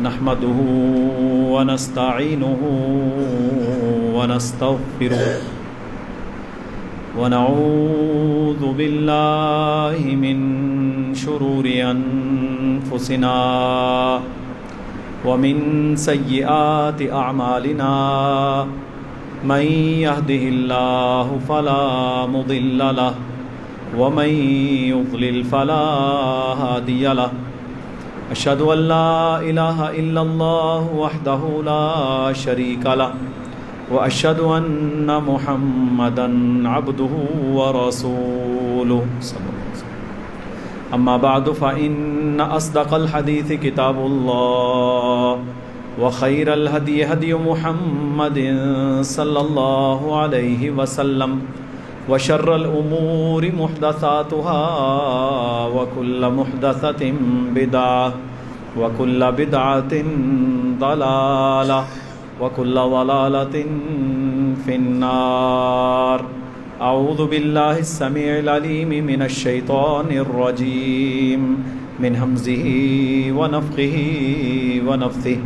نحمده ونستعينه ونستغفره ونعوذ بالله من شرور أنفسنا ومن سيئات أعمالنا من يهده الله فلا مضل له ومن يضلل فلا هادي له أشهد أن لا إله إلا الله وحده لا شريك له وأشهد أن محمدا عبده ورسوله صلى الله عليه وسلم. أما بعد فإن أصدق الحديث كتاب الله وخير الهدي هدي محمد صلى الله عليه وسلم وشر الأمور محدثاتها وكل محدثة بدعة وكل بدعة ضلالة وكل ضلالة في النار. أعوذ بالله السميع العليم من الشيطان الرجيم من همزه ونفخه ونفثه.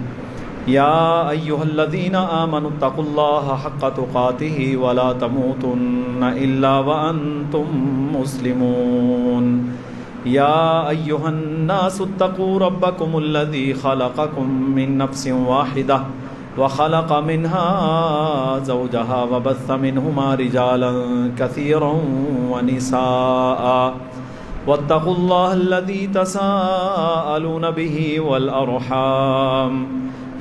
يا أيها الذين آمنوا اتقوا الله حق تقاته ولا تموتن إلا وأنتم مسلمون. يا أيها الناس اتقوا ربكم الذي خلقكم من نفس واحدة وخلق منها زوجها وبث منهما رجالا كثيرا ونساء واتقوا الله الذي تساءلون به والأرحام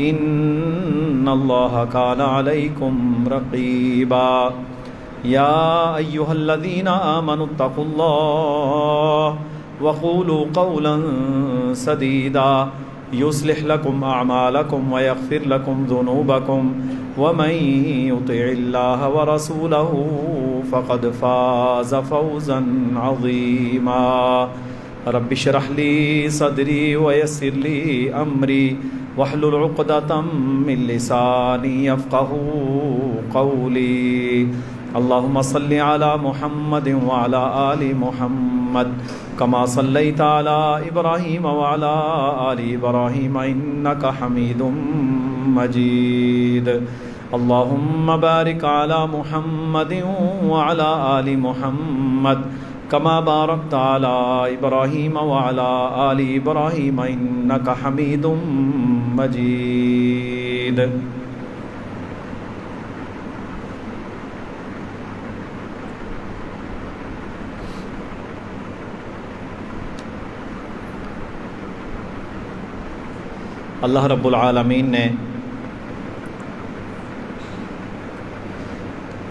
إن الله كان عليكم رقيبا. يا أيها الذين آمنوا اتقوا الله وقولوا قولا سديدا يصلح لكم أعمالكم ويغفر لكم ذنوبكم ومن يطع الله ورسوله فقد فاز فوزا عظيما. رب اشرح لي صدري ويسر لي أمري واحلل عقدة من لساني يفقهوا قولي. اللهم صل على محمد وعلى آل محمد كما صليت على إبراهيم وعلى آل إبراهيم إنك حميد مجيد. اللهم بارك على محمد وعلى آل محمد كما باركت على إبراهيم وعلى آل إبراهيم إنك حميد مجيد. اللہ رب العالمین نے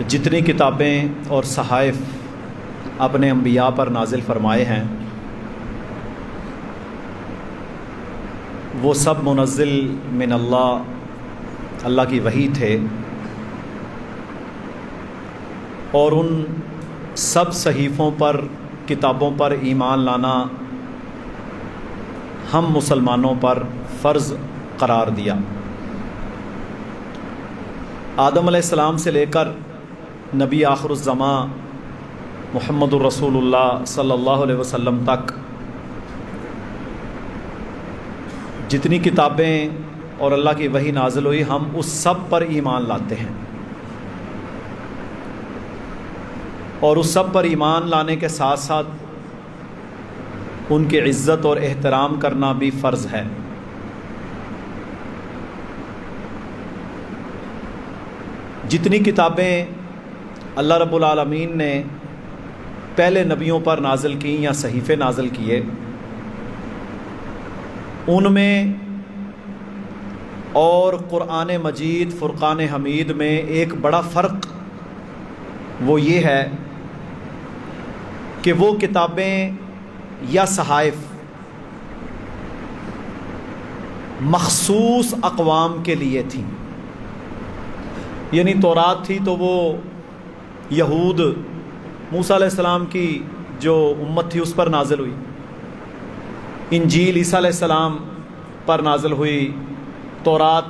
جتنی کتابیں اور صحائف اپنے انبیاء پر نازل فرمائے ہیں وہ سب منزل من اللہ کی وحی تھے، اور ان سب صحیفوں پر کتابوں پر ایمان لانا ہم مسلمانوں پر فرض قرار دیا. آدم علیہ السلام سے لے کر نبی آخر الزماں محمد الرسول اللہ صلی اللہ علیہ وسلم تک جتنی کتابیں اور اللہ کی وحی نازل ہوئی ہم اس سب پر ایمان لاتے ہیں، اور اس سب پر ایمان لانے کے ساتھ ساتھ ان کی عزت اور احترام کرنا بھی فرض ہے. جتنی کتابیں اللہ رب العالمین نے پہلے نبیوں پر نازل کی یا صحیفے نازل کیے، ان میں اور قرآن مجید فرقان حمید میں ایک بڑا فرق وہ یہ ہے کہ وہ کتابیں یا صحائف مخصوص اقوام کے لیے تھیں. یعنی تورات تھی تو وہ یہود موسیٰ علیہ السلام کی جو امت تھی اس پر نازل ہوئی. انجیل عیسیٰ علیہ السلام پر نازل ہوئی. تورات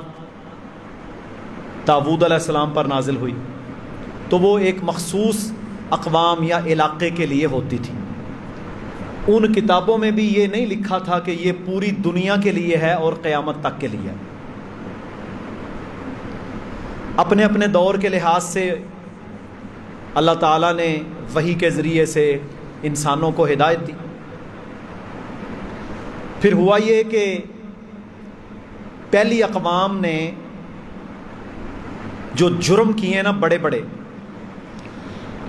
داؤد علیہ السلام پر نازل ہوئی. تو وہ ایک مخصوص اقوام یا علاقے کے لیے ہوتی تھی. ان کتابوں میں بھی یہ نہیں لکھا تھا کہ یہ پوری دنیا کے لیے ہے اور قیامت تک کے لیے ہے۔ اپنے اپنے دور کے لحاظ سے اللہ تعالیٰ نے وحی کے ذریعے سے انسانوں کو ہدایت دی۔ پھر ہوا یہ کہ پہلی اقوام نے جو جرم کیے نا بڑے بڑے،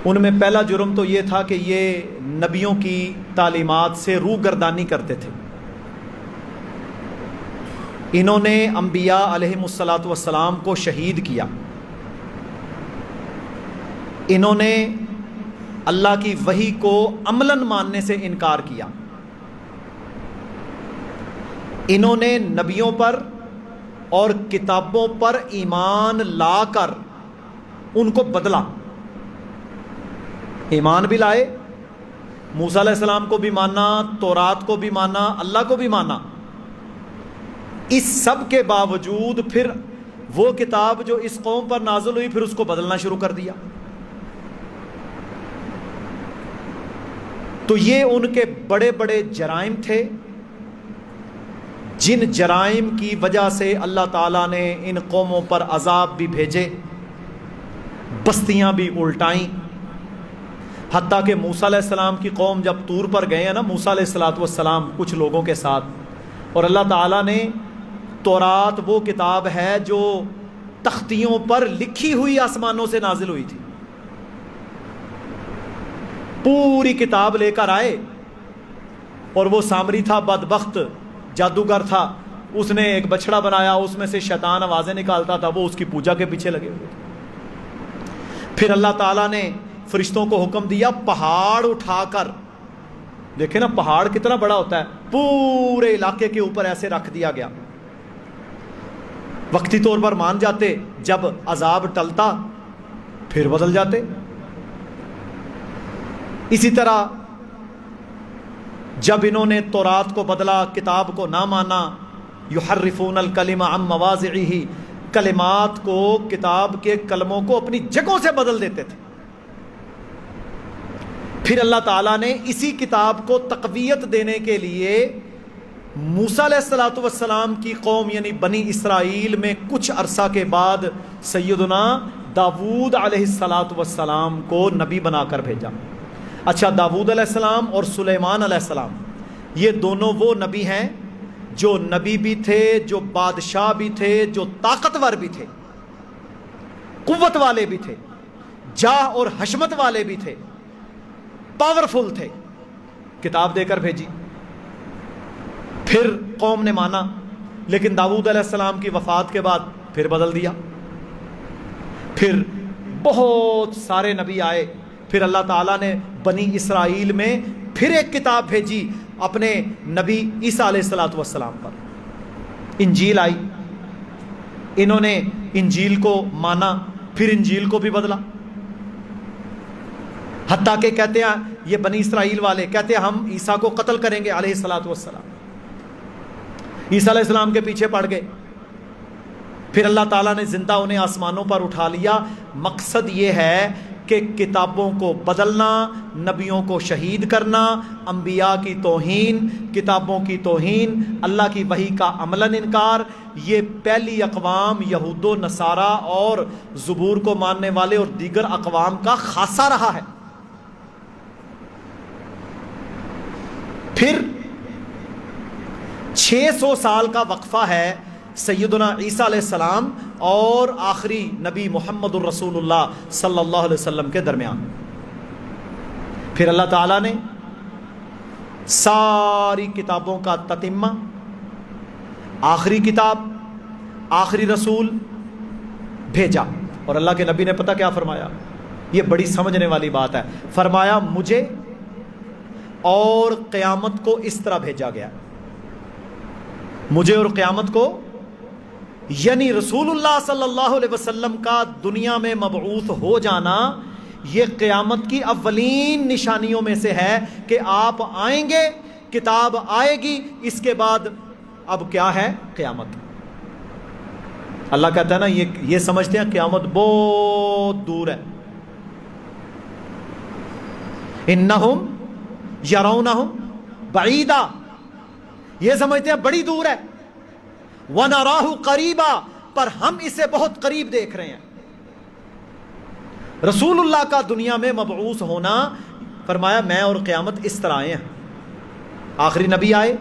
ان میں پہلا جرم تو یہ تھا کہ یہ نبیوں کی تعلیمات سے روگردانی کرتے تھے۔ انہوں نے انبیاء علیہم الصلاۃ والسلام کو شہید کیا، انہوں نے اللہ کی وحی کو عملاً ماننے سے انکار کیا، انہوں نے نبیوں پر اور کتابوں پر ایمان لا کر ان کو بدلا۔ ایمان بھی لائے، موسیٰ علیہ السلام کو بھی مانا، تورات کو بھی مانا، اللہ کو بھی مانا، اس سب کے باوجود پھر وہ کتاب جو اس قوم پر نازل ہوئی پھر اس کو بدلنا شروع کر دیا۔ تو یہ ان کے بڑے بڑے جرائم تھے، جن جرائم کی وجہ سے اللہ تعالیٰ نے ان قوموں پر عذاب بھی بھیجے، بستیاں بھی الٹائیں، حتیٰ کہ موسیٰ علیہ السلام کی قوم جب طور پر گئے ہیں نا، موسیٰ علیہ السلام کچھ لوگوں کے ساتھ، اور اللہ تعالیٰ نے تورات وہ کتاب ہے جو تختیوں پر لکھی ہوئی آسمانوں سے نازل ہوئی تھی، پوری کتاب لے کر آئے، اور وہ سامری تھا بدبخت جادوگر تھا، اس نے ایک بچڑا بنایا، اس میں سے شیطان آوازیں نکالتا تھا، وہ اس کی پوجا کے پیچھے لگے ہوئے تھے۔ پھر اللہ تعالیٰ نے فرشتوں کو حکم دیا پہاڑ اٹھا کر، دیکھیں نا پہاڑ کتنا بڑا ہوتا ہے، پورے علاقے کے اوپر ایسے رکھ دیا گیا۔ وقتی طور پر مان جاتے، جب عذاب ٹلتا پھر بدل جاتے۔ اسی طرح جب انہوں نے تورات کو بدلا، کتاب کو نہ مانا، یحرفون الکلم عن مواضعہ، کلمات کو، کتاب کے کلموں کو اپنی جگہوں سے بدل دیتے تھے۔ پھر اللہ تعالیٰ نے اسی کتاب کو تقویت دینے کے لیے موسیٰ علیہ السلام کی قوم یعنی بنی اسرائیل میں کچھ عرصہ کے بعد سیدنا داود علیہ السلام کو نبی بنا کر بھیجا۔ اچھا، داود علیہ السلام اور سلیمان علیہ السلام یہ دونوں وہ نبی ہیں جو نبی بھی تھے، جو بادشاہ بھی تھے، جو طاقتور بھی تھے، قوت والے بھی تھے، جاہ اور حشمت والے بھی تھے، پاورفل تھے۔ کتاب دے کر بھیجی، پھر قوم نے مانا، لیکن داود علیہ السلام کی وفات کے بعد پھر بدل دیا۔ پھر بہت سارے نبی آئے، پھر اللہ تعالیٰ نے بنی اسرائیل میں پھر ایک کتاب بھیجی اپنے نبی عیسیٰ علیہ السلام پر، انجیل آئی، انہوں نے انجیل کو مانا، پھر انجیل کو بھی بدلا، حتیٰ کہ کہتے ہیں یہ بنی اسرائیل والے کہتے ہیں ہم عیسیٰ کو قتل کریں گے علیہ السلام، عیسیٰ علیہ السلام کے پیچھے پڑ گئے۔ پھر اللہ تعالیٰ نے زندہ انہیں آسمانوں پر اٹھا لیا۔ مقصد یہ ہے کہ کتابوں کو بدلنا، نبیوں کو شہید کرنا، انبیاء کی توہین، کتابوں کی توہین، اللہ کی وحی کا عملاً انکار، یہ پہلی اقوام یہود و نصارہ اور زبور کو ماننے والے اور دیگر اقوام کا خاصہ رہا ہے۔ پھر 600 سال کا وقفہ ہے سیدنا عیسیٰ علیہ السلام اور آخری نبی محمد الرسول اللہ صلی اللہ علیہ وسلم کے درمیان۔ پھر اللہ تعالیٰ نے ساری کتابوں کا تتمہ، آخری کتاب، آخری رسول بھیجا، اور اللہ کے نبی نے پتہ کیا فرمایا؟ یہ بڑی سمجھنے والی بات ہے، فرمایا مجھے اور قیامت کو اس طرح بھیجا گیا، مجھے اور قیامت کو، یعنی رسول اللہ صلی اللہ علیہ وسلم کا دنیا میں مبعوث ہو جانا یہ قیامت کی اولین نشانیوں میں سے ہے کہ آپ آئیں گے، کتاب آئے گی، اس کے بعد اب کیا ہے؟ قیامت۔ اللہ کہتا ہے نا یہ سمجھتے ہیں قیامت بہت دور ہے، انہم یرونہم بعیدا، یہ سمجھتے ہیں بڑی دور ہے، وَنَرَاهُ قَرِيبًا، پر ہم اسے بہت قریب دیکھ رہے ہیں۔ رسول اللہ کا دنیا میں مبعوث ہونا، فرمایا میں اور قیامت اس طرح آئے ہیں، آخری نبی آئے،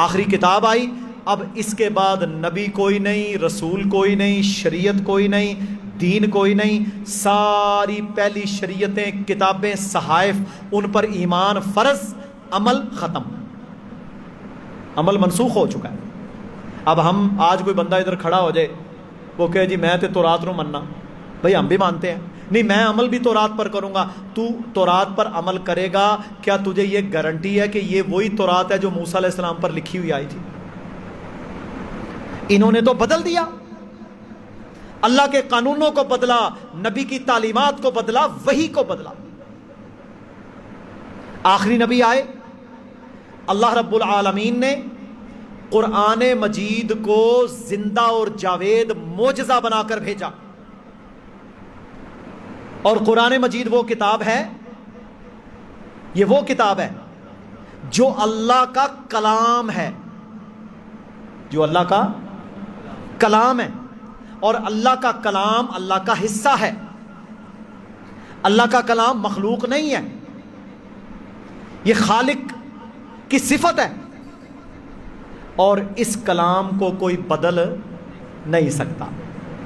آخری کتاب آئی، اب اس کے بعد نبی کوئی نہیں، رسول کوئی نہیں، شریعت کوئی نہیں، دین کوئی نہیں، ساری پہلی شریعتیں، کتابیں، صحائف، ان پر ایمان فرض، عمل ختم، عمل منسوخ ہو چکا ہے۔ اب ہم آج کوئی بندہ ادھر کھڑا ہو جائے، وہ کہے جی میں تے تورات نو مننا، بھئی ہم بھی مانتے ہیں، نہیں میں عمل بھی تورات پر کروں گا، تو تورات پر عمل کرے گا، کیا تجھے یہ گارنٹی ہے کہ یہ وہی تورات ہے جو موسیٰ علیہ السلام پر لکھی ہوئی آئی تھی؟ انہوں نے تو بدل دیا، اللہ کے قانونوں کو بدلا، نبی کی تعلیمات کو بدلا، وحی کو بدلا۔ آخری نبی آئے، اللہ رب العالمین نے قرآن مجید کو زندہ اور جاوید معجزہ بنا کر بھیجا، اور قرآن مجید وہ کتاب ہے، یہ وہ کتاب ہے جو اللہ کا کلام ہے، جو اللہ کا کلام ہے، اور اللہ کا کلام اللہ کا حصہ ہے، اللہ کا کلام مخلوق نہیں ہے، یہ خالق کی صفت ہے، اور اس کلام کو کوئی بدل نہیں سکتا،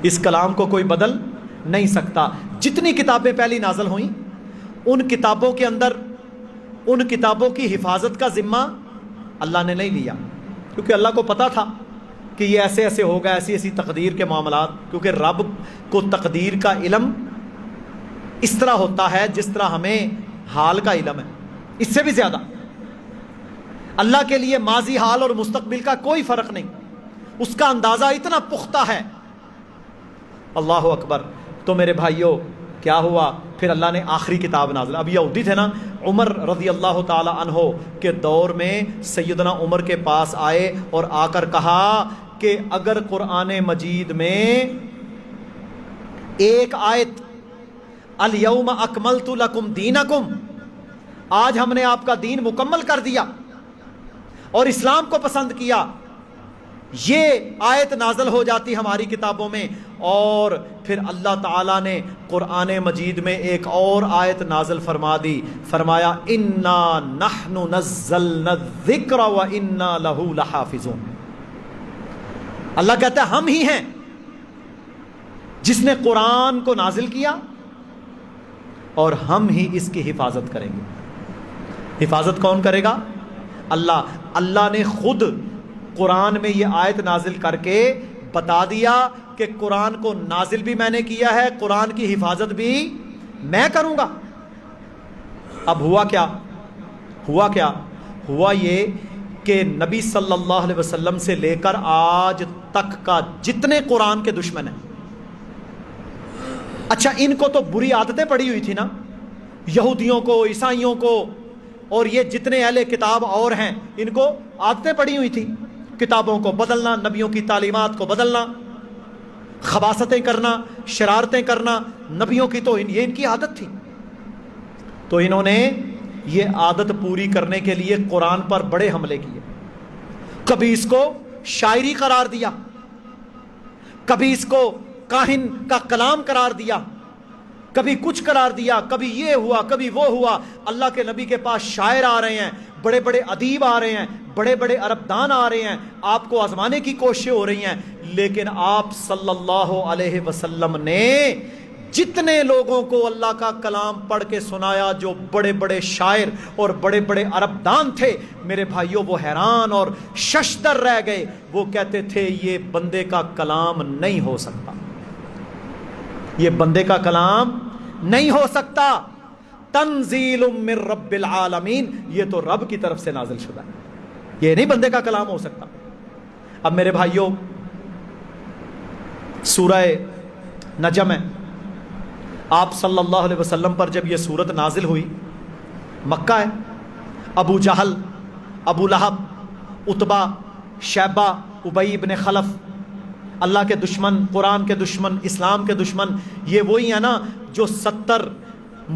اس کلام کو کوئی بدل نہیں سکتا۔ جتنی کتابیں پہلی نازل ہوئیں، ان کتابوں کے اندر ان کتابوں کی حفاظت کا ذمہ اللہ نے نہیں لیا، کیونکہ اللہ کو پتا تھا کہ یہ ایسے ایسے ہوگا، ایسی ایسی تقدیر کے معاملات، کیونکہ رب کو تقدیر کا علم اس طرح ہوتا ہے جس طرح ہمیں حال کا علم ہے، اس سے بھی زیادہ۔ اللہ کے لیے ماضی، حال اور مستقبل کا کوئی فرق نہیں، اس کا اندازہ اتنا پختہ ہے۔ اللہ اکبر۔ تو میرے بھائیوں کیا ہوا؟ پھر اللہ نے آخری کتاب نازل، اب یہودی تھے نا، عمر رضی اللہ تعالی عنہ کے دور میں سیدنا عمر کے پاس آئے اور آ کر کہا کہ اگر قرآن مجید میں ایک آیت الیوم اکملت لکم دینکم، آج ہم نے آپ کا دین مکمل کر دیا اور اسلام کو پسند کیا، یہ آیت نازل ہو جاتی ہماری کتابوں میں، اور پھر اللہ تعالیٰ نے قرآن مجید میں ایک اور آیت نازل فرما دی، فرمایا انا نحن نزلنا الذکر وانا لہ لحافظون۔ اللہ کہتا ہے ہم ہی ہیں جس نے قرآن کو نازل کیا، اور ہم ہی اس کی حفاظت کریں گے۔ حفاظت کون کرے گا؟ اللہ۔ اللہ نے خود قرآن میں یہ آیت نازل کر کے بتا دیا کہ قرآن کو نازل بھی میں نے کیا ہے، قرآن کی حفاظت بھی میں کروں گا۔ اب ہوا کیا؟ ہوا یہ کہ نبی صلی اللہ علیہ وسلم سے لے کر آج تک کا جتنے قرآن کے دشمن ہیں، اچھا ان کو تو بری عادتیں پڑی ہوئی تھی نا، یہودیوں کو، عیسائیوں کو، اور یہ جتنے اہل کتاب اور ہیں، ان کو عادتیں پڑی ہوئی تھی، کتابوں کو بدلنا، نبیوں کی تعلیمات کو بدلنا، خباثتیں کرنا، شرارتیں کرنا، نبیوں کی تو یہ ان کی عادت تھی۔ تو انہوں نے یہ عادت پوری کرنے کے لیے قرآن پر بڑے حملے کیے، کبھی اس کو شاعری قرار دیا، کبھی اس کو کاہن کا کلام قرار دیا، کبھی کچھ قرار دیا، کبھی یہ ہوا، کبھی وہ ہوا۔ اللہ کے نبی کے پاس شاعر آ رہے ہیں، بڑے بڑے ادیب آ رہے ہیں، بڑے بڑے عرب دان آ رہے ہیں، آپ کو آزمانے کی کوششیں ہو رہی ہیں، لیکن آپ صلی اللہ علیہ وسلم نے جتنے لوگوں کو اللہ کا کلام پڑھ کے سنایا، جو بڑے بڑے شاعر اور بڑے بڑے عرب دان تھے، میرے بھائیوں وہ حیران اور ششدر رہ گئے، وہ کہتے تھے یہ بندے کا کلام نہیں ہو سکتا، یہ بندے کا کلام نہیں ہو سکتا، تنزیل من رب العالمین، یہ تو رب کی طرف سے نازل شدہ ہے، یہ نہیں بندے کا کلام ہو سکتا۔ اب میرے بھائیوں سورہ نجم ہے، آپ صلی اللہ علیہ وسلم پر جب یہ سورت نازل ہوئی، مکہ ہے، ابو جہل، ابو لہب، عتبہ، شیبہ، ابی ابن خلف، اللہ کے دشمن، قرآن کے دشمن، اسلام کے دشمن، یہ وہی ہیں نا جو 70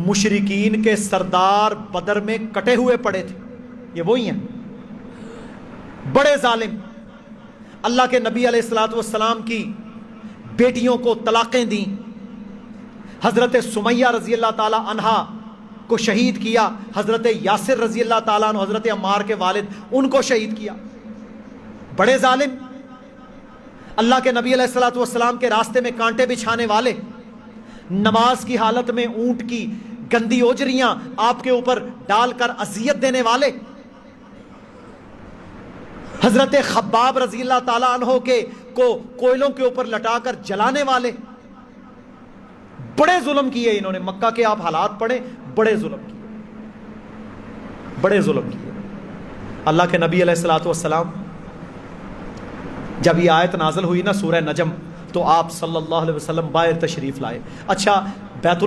مشرکین کے سردار بدر میں کٹے ہوئے پڑے تھے، یہ وہی ہیں بڑے ظالم. اللہ کے نبی علیہ الصلوۃ والسلام کی بیٹیوں کو طلاقیں دیں, حضرت سمیہ رضی اللہ تعالی عنہا کو شہید کیا, حضرت یاسر رضی اللہ تعالیٰ عنہ حضرت عمار کے والد ان کو شہید کیا. بڑے ظالم, اللہ کے نبی علیہ الصلوۃ والسلام کے راستے میں کانٹے بچھانے والے, نماز کی حالت میں اونٹ کی گندی اوجریاں آپ کے اوپر ڈال کر اذیت دینے والے, حضرت خباب رضی اللہ تعالیٰ عنہ کو کوئلوں کے اوپر لٹا کر جلانے والے. بڑے ظلم کیے انہوں نے. مکہ کے آپ حالات پڑھیں, بڑے ظلم کیے, بڑے ظلم کیے. اللہ کے نبی علیہ الصلوۃ والسلام جب یہ آیت نازل ہوئی نا سورہ نجم, تو آپ صلی اللہ علیہ وسلم باہر تشریف لائے. اچھا, بیت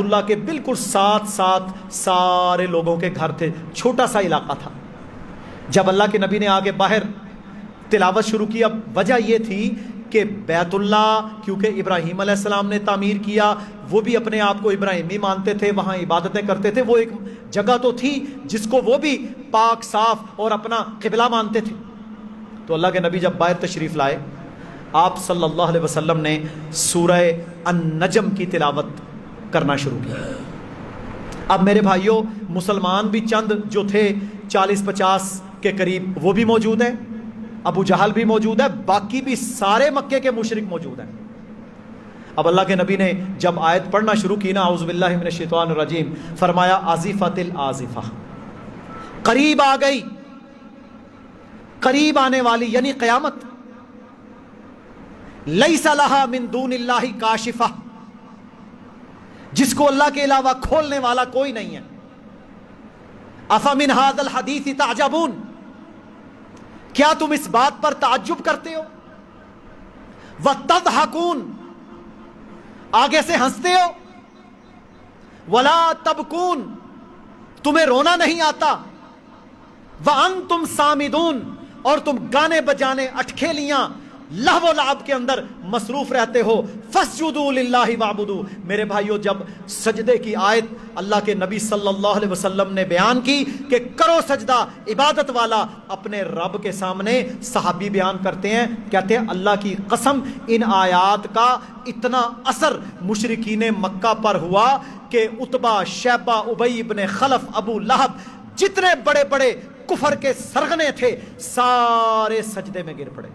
اللہ کے بالکل ساتھ سارے لوگوں کے گھر تھے, چھوٹا سا علاقہ تھا. جب اللہ کے نبی نے آگے باہر تلاوت شروع کی, اب وجہ یہ تھی کہ بیت اللہ کیونکہ ابراہیم علیہ السلام نے تعمیر کیا, وہ بھی اپنے آپ کو ابراہیمی مانتے تھے, وہاں عبادتیں کرتے تھے, وہ ایک جگہ تو تھی جس کو وہ بھی پاک صاف اور اپنا قبلہ مانتے تھے. تو اللہ کے نبی جب باہر تشریف لائے, آپ صلی اللہ علیہ وسلم نے سورہ النجم کی تلاوت کرنا شروع کی. اب میرے بھائیوں, مسلمان بھی چند جو تھے 40-50 کے قریب وہ بھی موجود ہیں, ابو جہل بھی موجود ہے, باقی بھی سارے مکے کے مشرک موجود ہیں. اب اللہ کے نبی نے جب آیت پڑھنا شروع کی نا, اعوذ باللہ من الشیطان الرجیم, فرمایا آزفت الآزفہ, قریب آ گئی, قریب آنے والی یعنی قیامت. لیس لہا من دون اللہ کاشفہ, جس کو اللہ کے علاوہ کھولنے والا کوئی نہیں ہے. افمن ھذا الحدیث تعجبون, کیا تم اس بات پر تعجب کرتے ہو؟ وتضحکون, آگے سے ہنستے ہو. ولا تبکون, تمہیں رونا نہیں آتا. وانتم صامدون, اور تم گانے بجانے اٹکھیلیاں لہو و لعب کے اندر مصروف رہتے ہو. فاسجدوا للہ واعبدوا. میرے بھائیو, جب سجدے کی آیت اللہ کے نبی صلی اللہ علیہ وسلم نے بیان کی کہ کرو سجدہ عبادت والا اپنے رب کے سامنے, صحابی بیان کرتے ہیں, کہتے ہیں اللہ کی قسم ان آیات کا اتنا اثر مشرکین مکہ پر ہوا کہ عتبہ, شیبہ, ابی ابن خلف, ابو لہب, جتنے بڑے بڑے کفر کے سرغنے تھے سارے سجدے میں گر پڑے,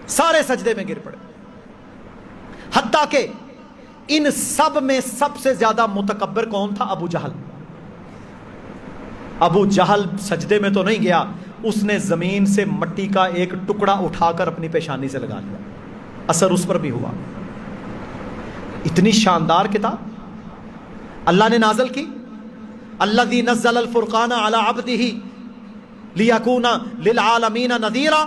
سارے سجدے میں گر پڑے. حتیٰ کہ ان سب میں سب سے زیادہ متکبر کون تھا؟ ابو جہل. ابو جہل سجدے میں تو نہیں گیا, اس نے زمین سے مٹی کا ایک ٹکڑا اٹھا کر اپنی پیشانی سے لگا لیا, اثر اس پر بھی ہوا. اتنی شاندار کتاب اللہ نے نازل کی. الذی نزل الفرقان علی عبدہ لیکون للعالمین نذیرا.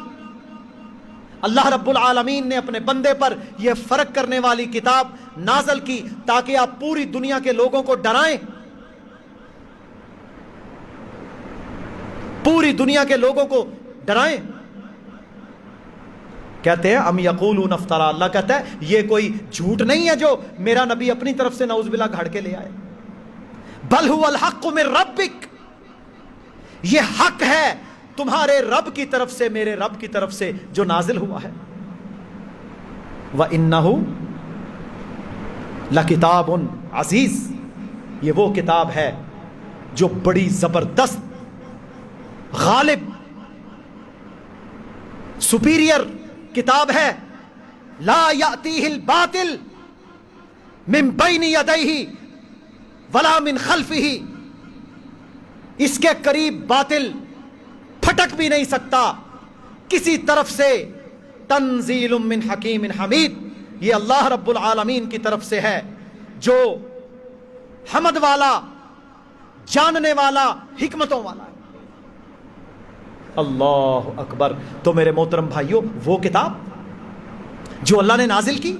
اللہ رب العالمین نے اپنے بندے پر یہ فرق کرنے والی کتاب نازل کی تاکہ آپ پوری دنیا کے لوگوں کو ڈرائیں, پوری دنیا کے لوگوں کو ڈرائیں. کہتے ہیں ام یقولون افترا, اللہ کہتا ہے یہ کوئی جھوٹ نہیں ہے جو میرا نبی اپنی طرف سے نعوذ باللہ گھڑ کے لے آئے. بل هو الحق من ربک, یہ حق ہے تمہارے رب کی طرف سے, میرے رب کی طرف سے جو نازل ہوا ہے. وَإِنَّهُ لَكِتَابٌ عزیز, یہ وہ کتاب ہے جو بڑی زبردست, غالب, سپیریئر کتاب ہے. لا یأتیہ الباطل من بین یدیہ ولا من خلفہ, اس کے قریب باطل پھٹک بھی نہیں سکتا کسی طرف سے. تنزیل من حکیم حمید, یہ اللہ رب العالمین کی طرف سے ہے جو حمد والا, جاننے والا, حکمتوں والا ہے. اللہ اکبر. تو میرے محترم بھائیوں, وہ کتاب جو اللہ نے نازل کی,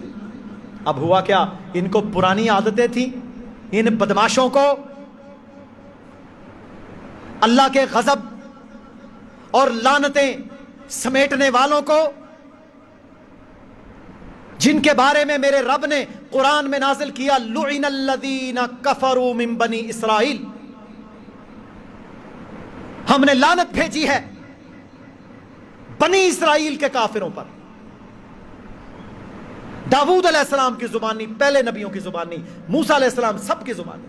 اب ہوا کیا, ان کو پرانی عادتیں تھیں, ان بدماشوں کو اللہ کے غضب اور لعنتیں سمیٹنے والوں کو, جن کے بارے میں میرے رب نے قرآن میں نازل کیا لعن الذین کفروا من بنی اسرائیل, ہم نے لعنت بھیجی ہے بنی اسرائیل کے کافروں پر. داؤد علیہ السلام کی زبانی، پہلے نبیوں کی زبانی، موسیٰ علیہ السلام سب کی زبانی.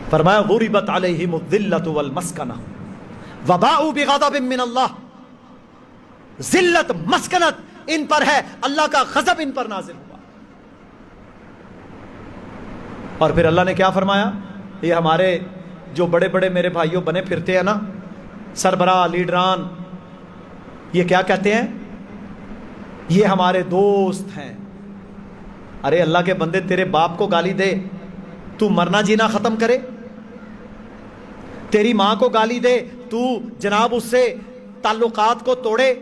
فرمایا غربت علیہم الذلۃ والمسکنہ وباؤوا بغضب من اللہ. ذلت مسکنت ان پر ہے، اللہ کا غضب ان پر نازل ہوا. اور پھر اللہ نے کیا فرمایا؟ یہ ہمارے جو بڑے بڑے میرے بھائیوں بنے پھرتے ہیں نا، سربراہ لیڈران، یہ کیا کہتے ہیں؟ یہ ہمارے دوست ہیں. ارے اللہ کے بندے، تیرے باپ کو گالی دے تو مرنا جینا ختم کرے، تیری ماں کو گالی دے تو جناب اس سے تعلقات کو توڑے،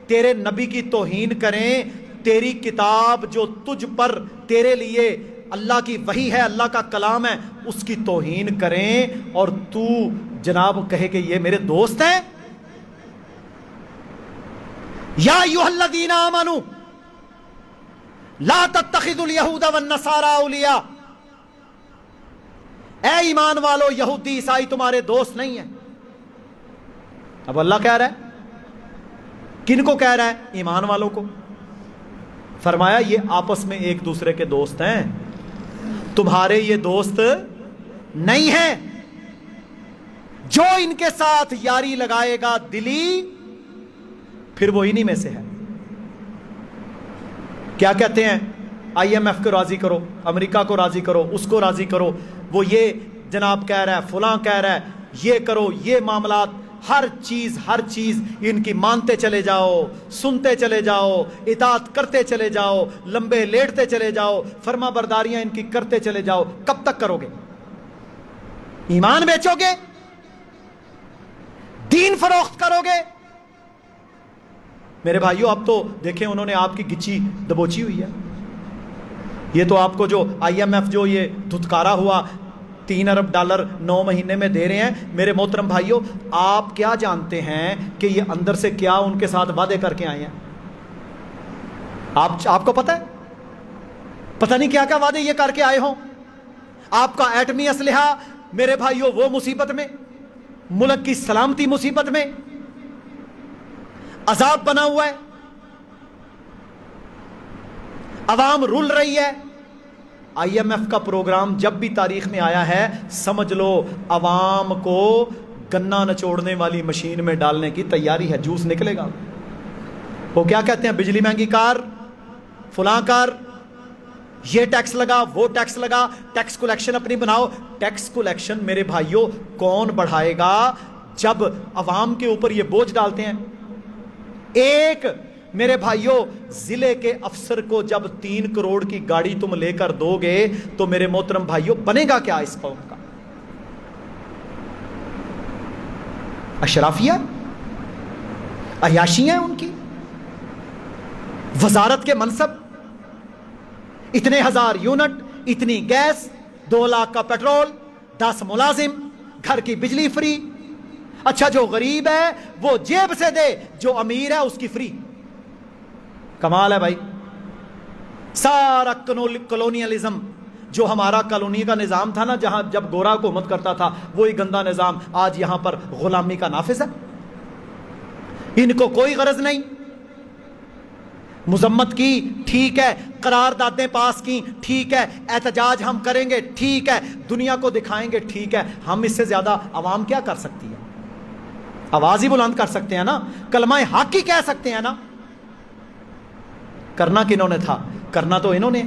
تیرے نبی کی توہین کریں، تیری کتاب جو تجھ پر تیرے لیے اللہ کی وحی ہے، اللہ کا کلام ہے، اس کی توہین کریں، اور تو جناب کہے کہ یہ میرے دوست ہیں. یا ایھا الذین آمنوا لا تتخذوا اليہود والنصارى اولیاء. اے ایمان والو، یہودی عیسائی تمہارے دوست نہیں ہیں. اب اللہ کہہ رہا ہے، کن کو کہہ رہا ہے؟ ایمان والوں کو. فرمایا یہ آپس میں ایک دوسرے کے دوست ہیں، تمہارے یہ دوست نہیں ہیں. جو ان کے ساتھ یاری لگائے گا دلی، پھر وہ انہی میں سے ہے. کیا کہتے ہیں؟ آئی ایم ایف کو راضی کرو، امریکہ کو راضی کرو، اس کو راضی کرو، وہ یہ جناب کہہ رہا ہے، فلاں کہہ رہا ہے، یہ کرو، یہ معاملات، ہر چیز ان کی مانتے چلے جاؤ، سنتے چلے جاؤ، اطاعت کرتے چلے جاؤ، لمبے لیٹتے چلے جاؤ، فرما برداریاں ان کی کرتے چلے جاؤ. کب تک کرو گے؟ ایمان بیچو گے؟ دین فروخت کرو گے؟ میرے بھائیوں اب تو دیکھیں انہوں نے آپ کی گچی دبوچی ہوئی ہے. یہ تو آپ کو جو آئی ایم ایف جو یہ دھتکارا ہوا 3 ارب ڈالر 9 مہینے میں دے رہے ہیں، میرے محترم بھائیوں آپ کیا جانتے ہیں کہ یہ اندر سے کیا ان کے ساتھ وعدے کر کے آئے ہیں؟ آپ کو پتہ ہے؟ پتہ نہیں کیا کیا وعدے یہ کر کے آئے ہوں. آپ کا ایٹمی اسلحہ میرے بھائیوں وہ مصیبت میں، ملک کی سلامتی مصیبت میں، عذاب بنا ہوا ہے، عوام رول رہی ہے. آئی ایم ایف کا پروگرام جب بھی تاریخ میں آیا ہے، سمجھ لو عوام کو گنا نچوڑنے والی مشین میں ڈالنے کی تیاری ہے، جوس نکلے گا. وہ کیا کہتے ہیں؟ بجلی مہنگی کار، فلاں کار، یہ ٹیکس لگا، وہ ٹیکس لگا، ٹیکس کلیکشن اپنی بناؤ. ٹیکس کلیکشن میرے بھائیوں کون بڑھائے گا جب عوام کے اوپر یہ بوجھ ڈالتے ہیں؟ ایک میرے بھائیوں ضلع کے افسر کو جب 3 کروڑ کی گاڑی تم لے کر دو گے تو میرے محترم بھائیوں بنے گا کیا اس قوم کا؟ اشرافیہ، عیاشیاں ان کی، وزارت کے منصب، اتنے ہزار یونٹ، اتنی گیس، 2 لاکھ کا پیٹرول، 10 ملازم، گھر کی بجلی فری. اچھا جو غریب ہے وہ جیب سے دے، جو امیر ہے اس کی فری. کمال ہے بھائی. سارا کلونیلزم جو ہمارا کالونی کا نظام تھا نا، جہاں جب گورا حکومت کرتا تھا، وہی گندا نظام آج یہاں پر غلامی کا نافذ ہے. ان کو کوئی غرض نہیں. مذمت کی ٹھیک ہے، قراردادیں پاس کی ٹھیک ہے، احتجاج ہم کریں گے ٹھیک ہے، دنیا کو دکھائیں گے ٹھیک ہے. ہم اس سے زیادہ عوام کیا کر سکتی ہے؟ آواز ہی بلند کر سکتے ہیں نا، کلمہ حق ہی کہہ سکتے ہیں نا. کرنا کنہوں نے تھا؟ کرنا تو انہوں نے.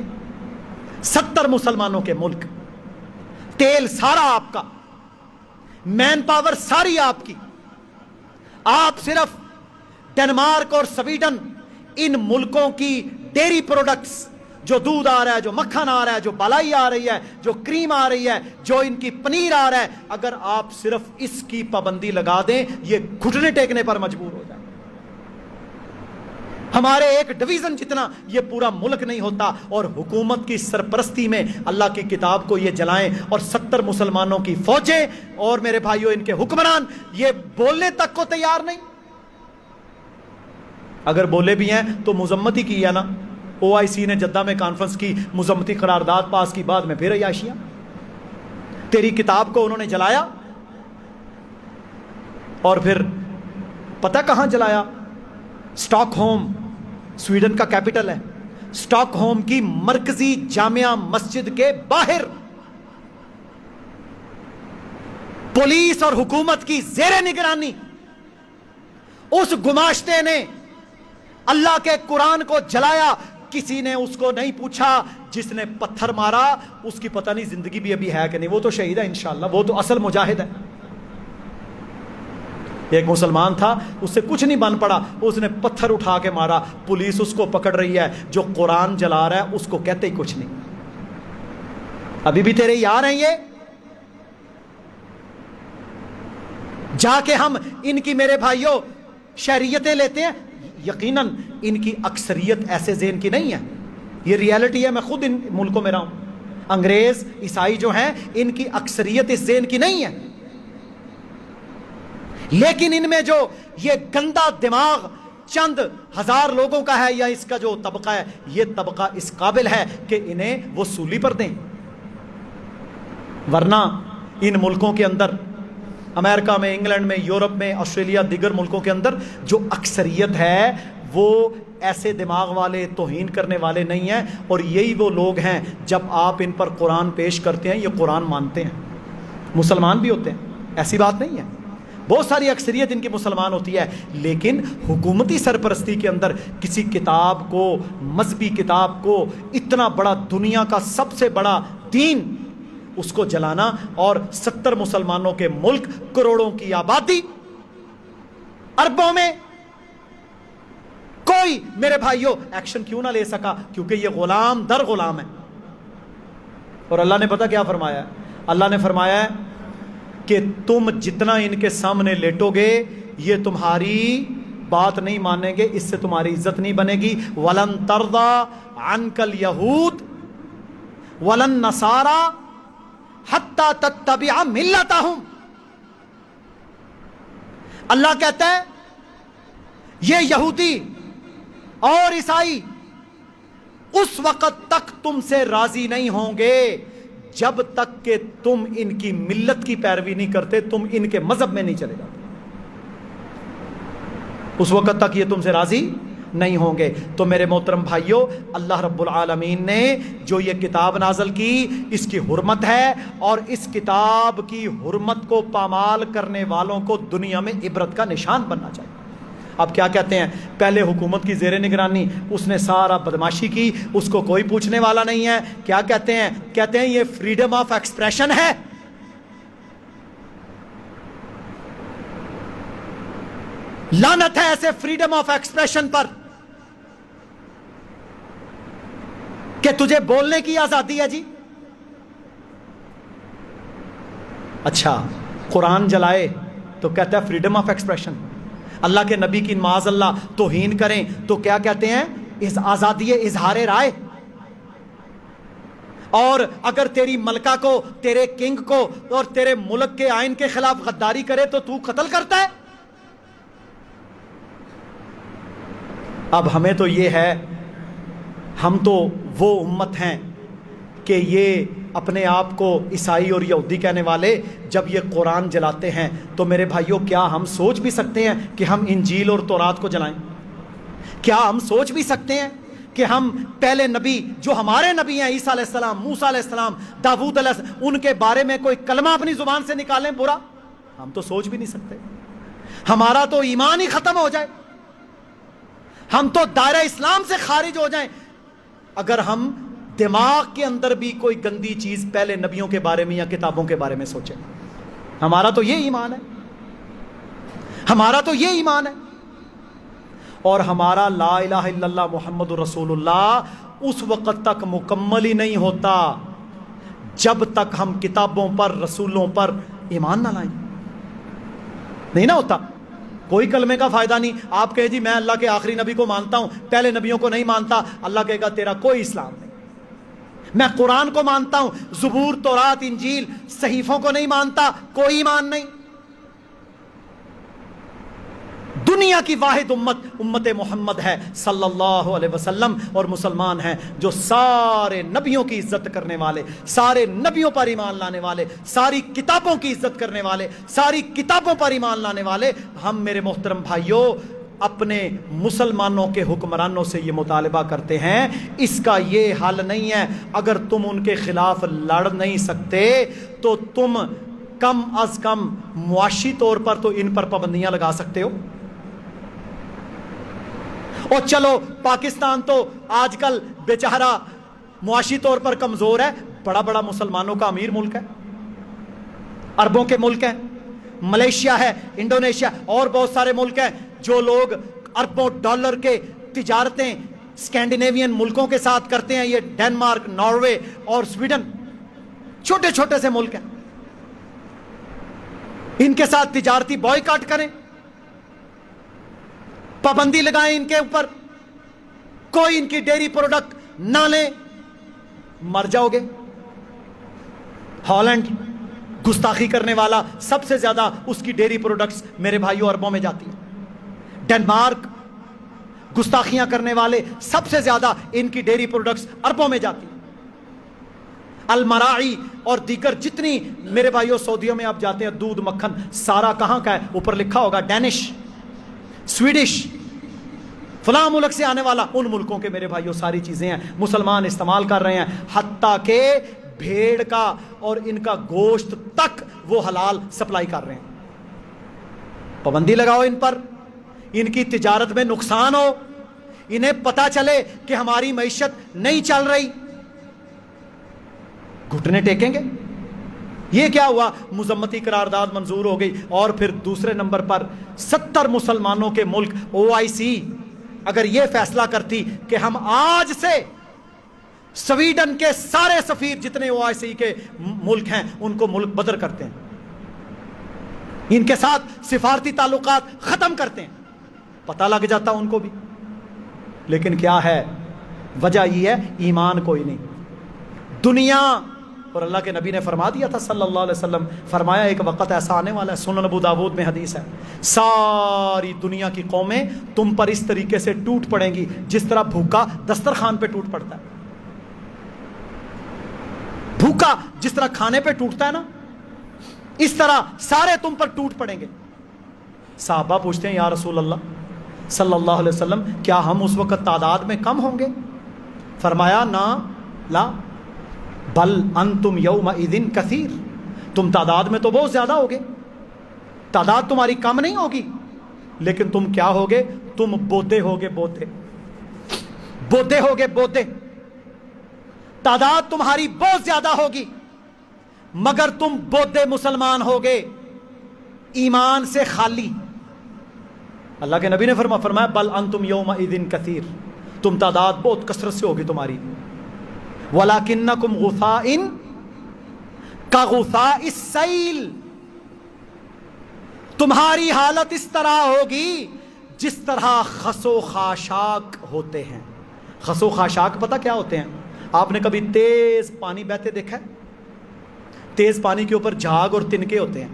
70 مسلمانوں کے ملک، تیل سارا آپ کا، مین پاور ساری آپ کی. آپ صرف ڈنمارک اور سویڈن ان ملکوں کی ڈیری پروڈکٹس، جو دودھ آ رہا ہے، جو مکھن آ رہا ہے، جو بالائی آ رہی ہے، جو کریم آ رہی ہے، جو ان کی پنیر آ رہا ہے، اگر آپ صرف اس کی پابندی لگا دیں یہ گھٹنے ٹیکنے پر مجبور ہو جائیں. ہمارے ایک ڈویژن جتنا یہ پورا ملک نہیں ہوتا، اور حکومت کی سرپرستی میں اللہ کی کتاب کو یہ جلائیں، اور 70 مسلمانوں کی فوجیں اور میرے بھائیوں ان کے حکمران یہ بولنے تک کو تیار نہیں. اگر بولے بھی ہیں تو مذمت ہی کی ہے نا. او آئی سی نے جدہ میں کانفرنس کی، مذمتی قرارداد پاس کی، بعد میں پھر عیاشیاں. تیری کتاب کو انہوں نے جلایا، اور پھر پتہ کہاں جلایا؟ اسٹاک ہوم، سویڈن کا کیپٹل ہے، اسٹاک ہوم کی مرکزی جامعہ مسجد کے باہر پولیس اور حکومت کی زیر نگرانی اس گماشتے نے اللہ کے قرآن کو جلایا۔ کسی نے اس کو نہیں پوچھا، جس نے پتھر مارا اس کی پتہ نہیں زندگی بھی ابھی ہے کہ نہیں، وہ تو شہید ہے انشاءاللہ، وہ تو اصل مجاہد ہے۔ ایک مسلمان تھا، اس سے کچھ نہیں بن پڑا، اس نے پتھر اٹھا کے مارا، پولیس اس کو پکڑ رہی ہے، جو قرآن جلا رہا ہے اس کو کہتے ہی کچھ نہیں۔ ابھی بھی تیرے یار ہیں یہ؟ جا کے ہم ان کی میرے بھائیوں شہریتیں لیتے ہیں، یقیناً ان کی اکثریت ایسے ذہن کی نہیں ہے، یہ ریالٹی ہے، میں خود ان ملکوں میں رہا ہوں۔ انگریز عیسائی جو ہیں ان کی اکثریت اس ذہن کی نہیں ہے، لیکن ان میں جو یہ گندا دماغ چند ہزار لوگوں کا ہے، یا اس کا جو طبقہ ہے، یہ طبقہ اس قابل ہے کہ انہیں وہ سولی پر دیں۔ ورنہ ان ملکوں کے اندر، امریکہ میں، انگلینڈ میں، یورپ میں، آسٹریلیا، دیگر ملکوں کے اندر جو اکثریت ہے وہ ایسے دماغ والے، توہین کرنے والے نہیں ہیں، اور یہی وہ لوگ ہیں جب آپ ان پر قرآن پیش کرتے ہیں یہ قرآن مانتے ہیں، مسلمان بھی ہوتے ہیں، ایسی بات نہیں ہے، بہت ساری اکثریت ان کی مسلمان ہوتی ہے، لیکن حکومتی سرپرستی کے اندر کسی کتاب کو، مذہبی کتاب کو، اتنا بڑا دنیا کا سب سے بڑا دین، اس کو جلانا، اور 70 مسلمانوں کے ملک، کروڑوں کی آبادی، اربوں میں، کوئی میرے بھائیوں ایکشن کیوں نہ لے سکا؟ کیونکہ یہ غلام در غلام ہے۔ اور اللہ نے پتہ کیا فرمایا ہے؟ اللہ نے فرمایا ہے کہ تم جتنا ان کے سامنے لیٹو گے یہ تمہاری بات نہیں مانیں گے، اس سے تمہاری عزت نہیں بنے گی۔ وَلَن تَرْضَى عَنْكَ الْيَهُودُ وَلَن نَّصَارَى حَتَّى تَتَّبِعَ مِلَّتَهُمْ۔ اللہ کہتا ہے یہ یہودی اور عیسائی اس وقت تک تم سے راضی نہیں ہوں گے جب تک کہ تم ان کی ملت کی پیروی نہیں کرتے، تم ان کے مذہب میں نہیں چلے جاتے، اس وقت تک یہ تم سے راضی نہیں ہوں گے۔ تو میرے محترم بھائیوں، اللہ رب العالمین نے جو یہ کتاب نازل کی، اس کی حرمت ہے، اور اس کتاب کی حرمت کو پامال کرنے والوں کو دنیا میں عبرت کا نشان بننا چاہیے۔ اب کیا کہتے ہیں؟ پہلے حکومت کی زیر نگرانی، اس نے سارا بدماشی کی، اس کو کوئی پوچھنے والا نہیں ہے، کیا کہتے ہیں؟ کہتے ہیں یہ فریڈم آف ایکسپریشن ہے۔ لعنت ہے ایسے فریڈم آف ایکسپریشن پر کہ تجھے بولنے کی آزادی ہے جی۔ اچھا، قرآن جلائے تو کہتا ہے فریڈم آف ایکسپریشن، اللہ کے نبی کی معاذ اللہ توہین کریں تو کیا کہتے ہیں؟ اس آزادی اظہار رائے۔ اور اگر تیری ملکہ کو، تیرے کنگ کو اور تیرے ملک کے آئین کے خلاف غداری کرے تو تو قتل کرتا ہے۔ اب ہمیں تو یہ ہے، ہم تو وہ امت ہیں کہ یہ اپنے آپ کو عیسائی اور یہودی کہنے والے جب یہ قرآن جلاتے ہیں تو میرے بھائیوں کیا ہم سوچ بھی سکتے ہیں کہ ہم انجیل اور تورات کو جلائیں؟ کیا ہم سوچ بھی سکتے ہیں کہ ہم پہلے نبی جو ہمارے نبی ہیں، عیسیٰ علیہ السلام، موسیٰ علیہ السلام، داؤد علیہ السلام، ان کے بارے میں کوئی کلمہ اپنی زبان سے نکالیں برا؟ ہم تو سوچ بھی نہیں سکتے۔ ہمارا تو ایمان ہی ختم ہو جائے، ہم تو دائرہ اسلام سے خارج ہو جائیں اگر ہم دماغ کے اندر بھی کوئی گندی چیز پہلے نبیوں کے بارے میں یا کتابوں کے بارے میں سوچیں۔ ہمارا تو یہ ایمان ہے، ہمارا تو یہ ایمان ہے۔ اور ہمارا لا الہ الا اللہ محمد رسول اللہ اس وقت تک مکمل ہی نہیں ہوتا جب تک ہم کتابوں پر، رسولوں پر ایمان نہ لائیں، نہیں نہ ہوتا۔ کوئی کلمے کا فائدہ نہیں۔ آپ کہے جی میں اللہ کے آخری نبی کو مانتا ہوں، پہلے نبیوں کو نہیں مانتا، اللہ کہے گا تیرا کوئی اسلام نہیں۔ میں قرآن کو مانتا ہوں، زبور، تورات، انجیل، صحیفوں کو نہیں مانتا، کوئی ایمان نہیں۔ دنیا کی واحد امت محمد ہے صلی اللہ علیہ وسلم، اور مسلمان ہیں جو سارے نبیوں کی عزت کرنے والے، سارے نبیوں پر ایمان لانے والے، ساری کتابوں کی عزت کرنے والے، ساری کتابوں پر ایمان لانے والے۔ ہم میرے محترم بھائیوں اپنے مسلمانوں کے حکمرانوں سے یہ مطالبہ کرتے ہیں، اس کا یہ حل نہیں ہے اگر تم ان کے خلاف لڑ نہیں سکتے تو تم کم از کم معاشی طور پر تو ان پر پابندیاں لگا سکتے ہو۔ اور چلو پاکستان تو آج کل بیچارہ معاشی طور پر کمزور ہے، بڑا بڑا مسلمانوں کا امیر ملک ہے، عربوں کے ملک ہیں، ملیشیا ہے، انڈونیشیا اور بہت سارے ملک ہیں جو لوگ اربوں ڈالر کے تجارتیں اسکینڈینیوین ملکوں کے ساتھ کرتے ہیں۔ یہ ڈنمارک، ناروے اور سویڈن چھوٹے چھوٹے سے ملک ہیں، ان کے ساتھ تجارتی بائیکاٹ کریں، پابندی لگائیں ان کے اوپر، کوئی ان کی ڈیری پروڈکٹ نہ لیں، مر جاؤ گے۔ ہالینڈ گستاخی کرنے والا سب سے زیادہ اس کی ڈیری پروڈکٹس میرے بھائیوں اربوں میں جاتی ہیں۔ ڈنمارک گستاخیاں کرنے والے سب سے زیادہ ان کی ڈیری پروڈکٹس اربوں میں جاتی ہیں۔ المراعی اور دیگر جتنی میرے بھائیوں سعودیوں میں آپ جاتے ہیں، دودھ مکھن سارا کہاں کا ہے؟ اوپر لکھا ہوگا ڈینش، سویڈش، فلاں ملک سے آنے والا۔ ان ملکوں کے میرے بھائیوں ساری چیزیں ہیں مسلمان استعمال کر رہے ہیں، حتیٰ کہ بھیڑ کا اور ان کا گوشت تک وہ حلال سپلائی کر رہے ہیں۔ پابندی لگاؤ ان پر، ان کی تجارت میں نقصان ہو، انہیں پتا چلے کہ ہماری معیشت نہیں چل رہی، گھٹنے ٹیکیں گے۔ یہ کیا ہوا؟ مذمتی قرارداد منظور ہو گئی، اور پھر دوسرے نمبر پر 70 مسلمانوں کے ملک OIC اگر یہ فیصلہ کرتی کہ ہم آج سے سویڈن کے سارے سفیر جتنے OIC کے ملک ہیں ان کو ملک بدر کرتے ہیں، ان کے ساتھ سفارتی تعلقات ختم کرتے ہیں، پتہ لگ جاتا ان کو بھی۔ لیکن کیا ہے وجہ؟ یہ ہے ایمان کوئی نہیں، دنیا۔ اور اللہ کے نبی نے فرما دیا تھا صلی اللہ علیہ وسلم، فرمایا ایک وقت ایسا آنے والا ہے، سنن ابو داود میں حدیث ہے، ساری دنیا کی قومیں تم پر اس طریقے سے ٹوٹ پڑیں گی جس طرح بھوکا دسترخوان پہ ٹوٹ پڑتا ہے۔ بھوکا جس طرح کھانے پہ ٹوٹتا ہے نا، اس طرح سارے تم پر ٹوٹ پڑیں گے۔ صحابہ پوچھتے ہیں یا رسول اللہ صلی اللہ علیہ وسلم، کیا ہم اس وقت تعداد میں کم ہوں گے؟ فرمایا نا لا بل انتم یومئذ کثیر، تم تعداد میں تو بہت زیادہ ہوگے، تعداد تمہاری کم نہیں ہوگی، لیکن تم کیا ہوگے؟ تم بودے ہوگے، بودے بودے ہوگے، بودے۔ تعداد تمہاری بہت زیادہ ہوگی مگر تم بودے مسلمان ہوگے، ایمان سے خالی۔ اللہ کے نبی نے فرمایا بل انتم یومئذ کثیر، تم تعداد بہت کثرت سے ہوگی تمہاری، وَلَكِنَّكُمْ غُثَاءٍ كَغُثَاءِ السَّيْلِ، تمہاری حالت اس طرح ہوگی جس طرح خس و خاشاک ہوتے ہیں۔ خس و خاشاک پتہ کیا ہوتے ہیں؟ آپ نے کبھی تیز پانی بہتے دیکھا ہے؟ تیز پانی کے اوپر جھاگ اور تنکے ہوتے ہیں،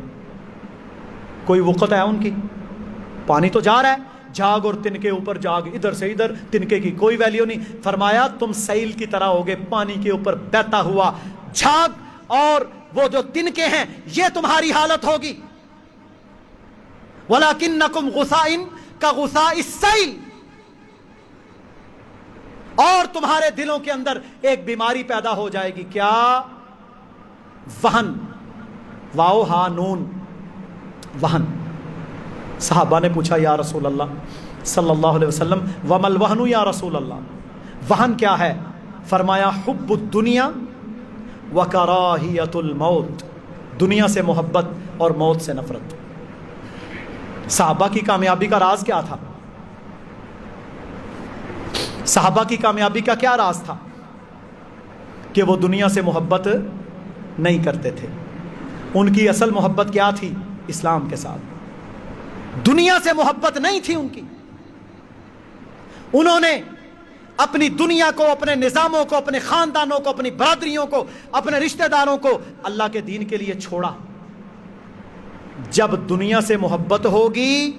کوئی وقت ہے ان کی؟ پانی تو جا رہا ہے، جھاگ اور تنکے اوپر جھاگ، ادھر سے ادھر، تنکے کی کوئی ویلیو نہیں۔ فرمایا تم سیل کی طرح ہوگے، پانی کے اوپر بہتا ہوا جھاگ اور وہ جو تنکے ہیں، یہ تمہاری حالت ہوگی۔ وَلَكِنَّكُمْ غُثَاءٍ كَغُثَاءِ السَّيْلِ، اور تمہارے دلوں کے اندر ایک بیماری پیدا ہو جائے گی، کیا؟ وہن، واو ہا نون، وہن۔ صحابہ نے پوچھا یا رسول اللہ صلی اللہ علیہ وسلم وَمَا الْوَهْنُ یا رسول اللہ، وہن کیا ہے؟ فرمایا حب الدنیا وکراہیت الموت، دنیا سے محبت اور موت سے نفرت۔ صحابہ کی کامیابی کا راز کیا تھا؟ صحابہ کی کامیابی کا کیا راز تھا؟ کہ وہ دنیا سے محبت نہیں کرتے تھے۔ ان کی اصل محبت کیا تھی؟ اسلام کے ساتھ۔ دنیا سے محبت نہیں تھی ان کی۔ انہوں نے اپنی دنیا کو، اپنے نظاموں کو، اپنے خاندانوں کو، اپنی برادریوں کو، اپنے رشتہ داروں کو اللہ کے دین کے لیے چھوڑا۔ جب دنیا سے محبت ہوگی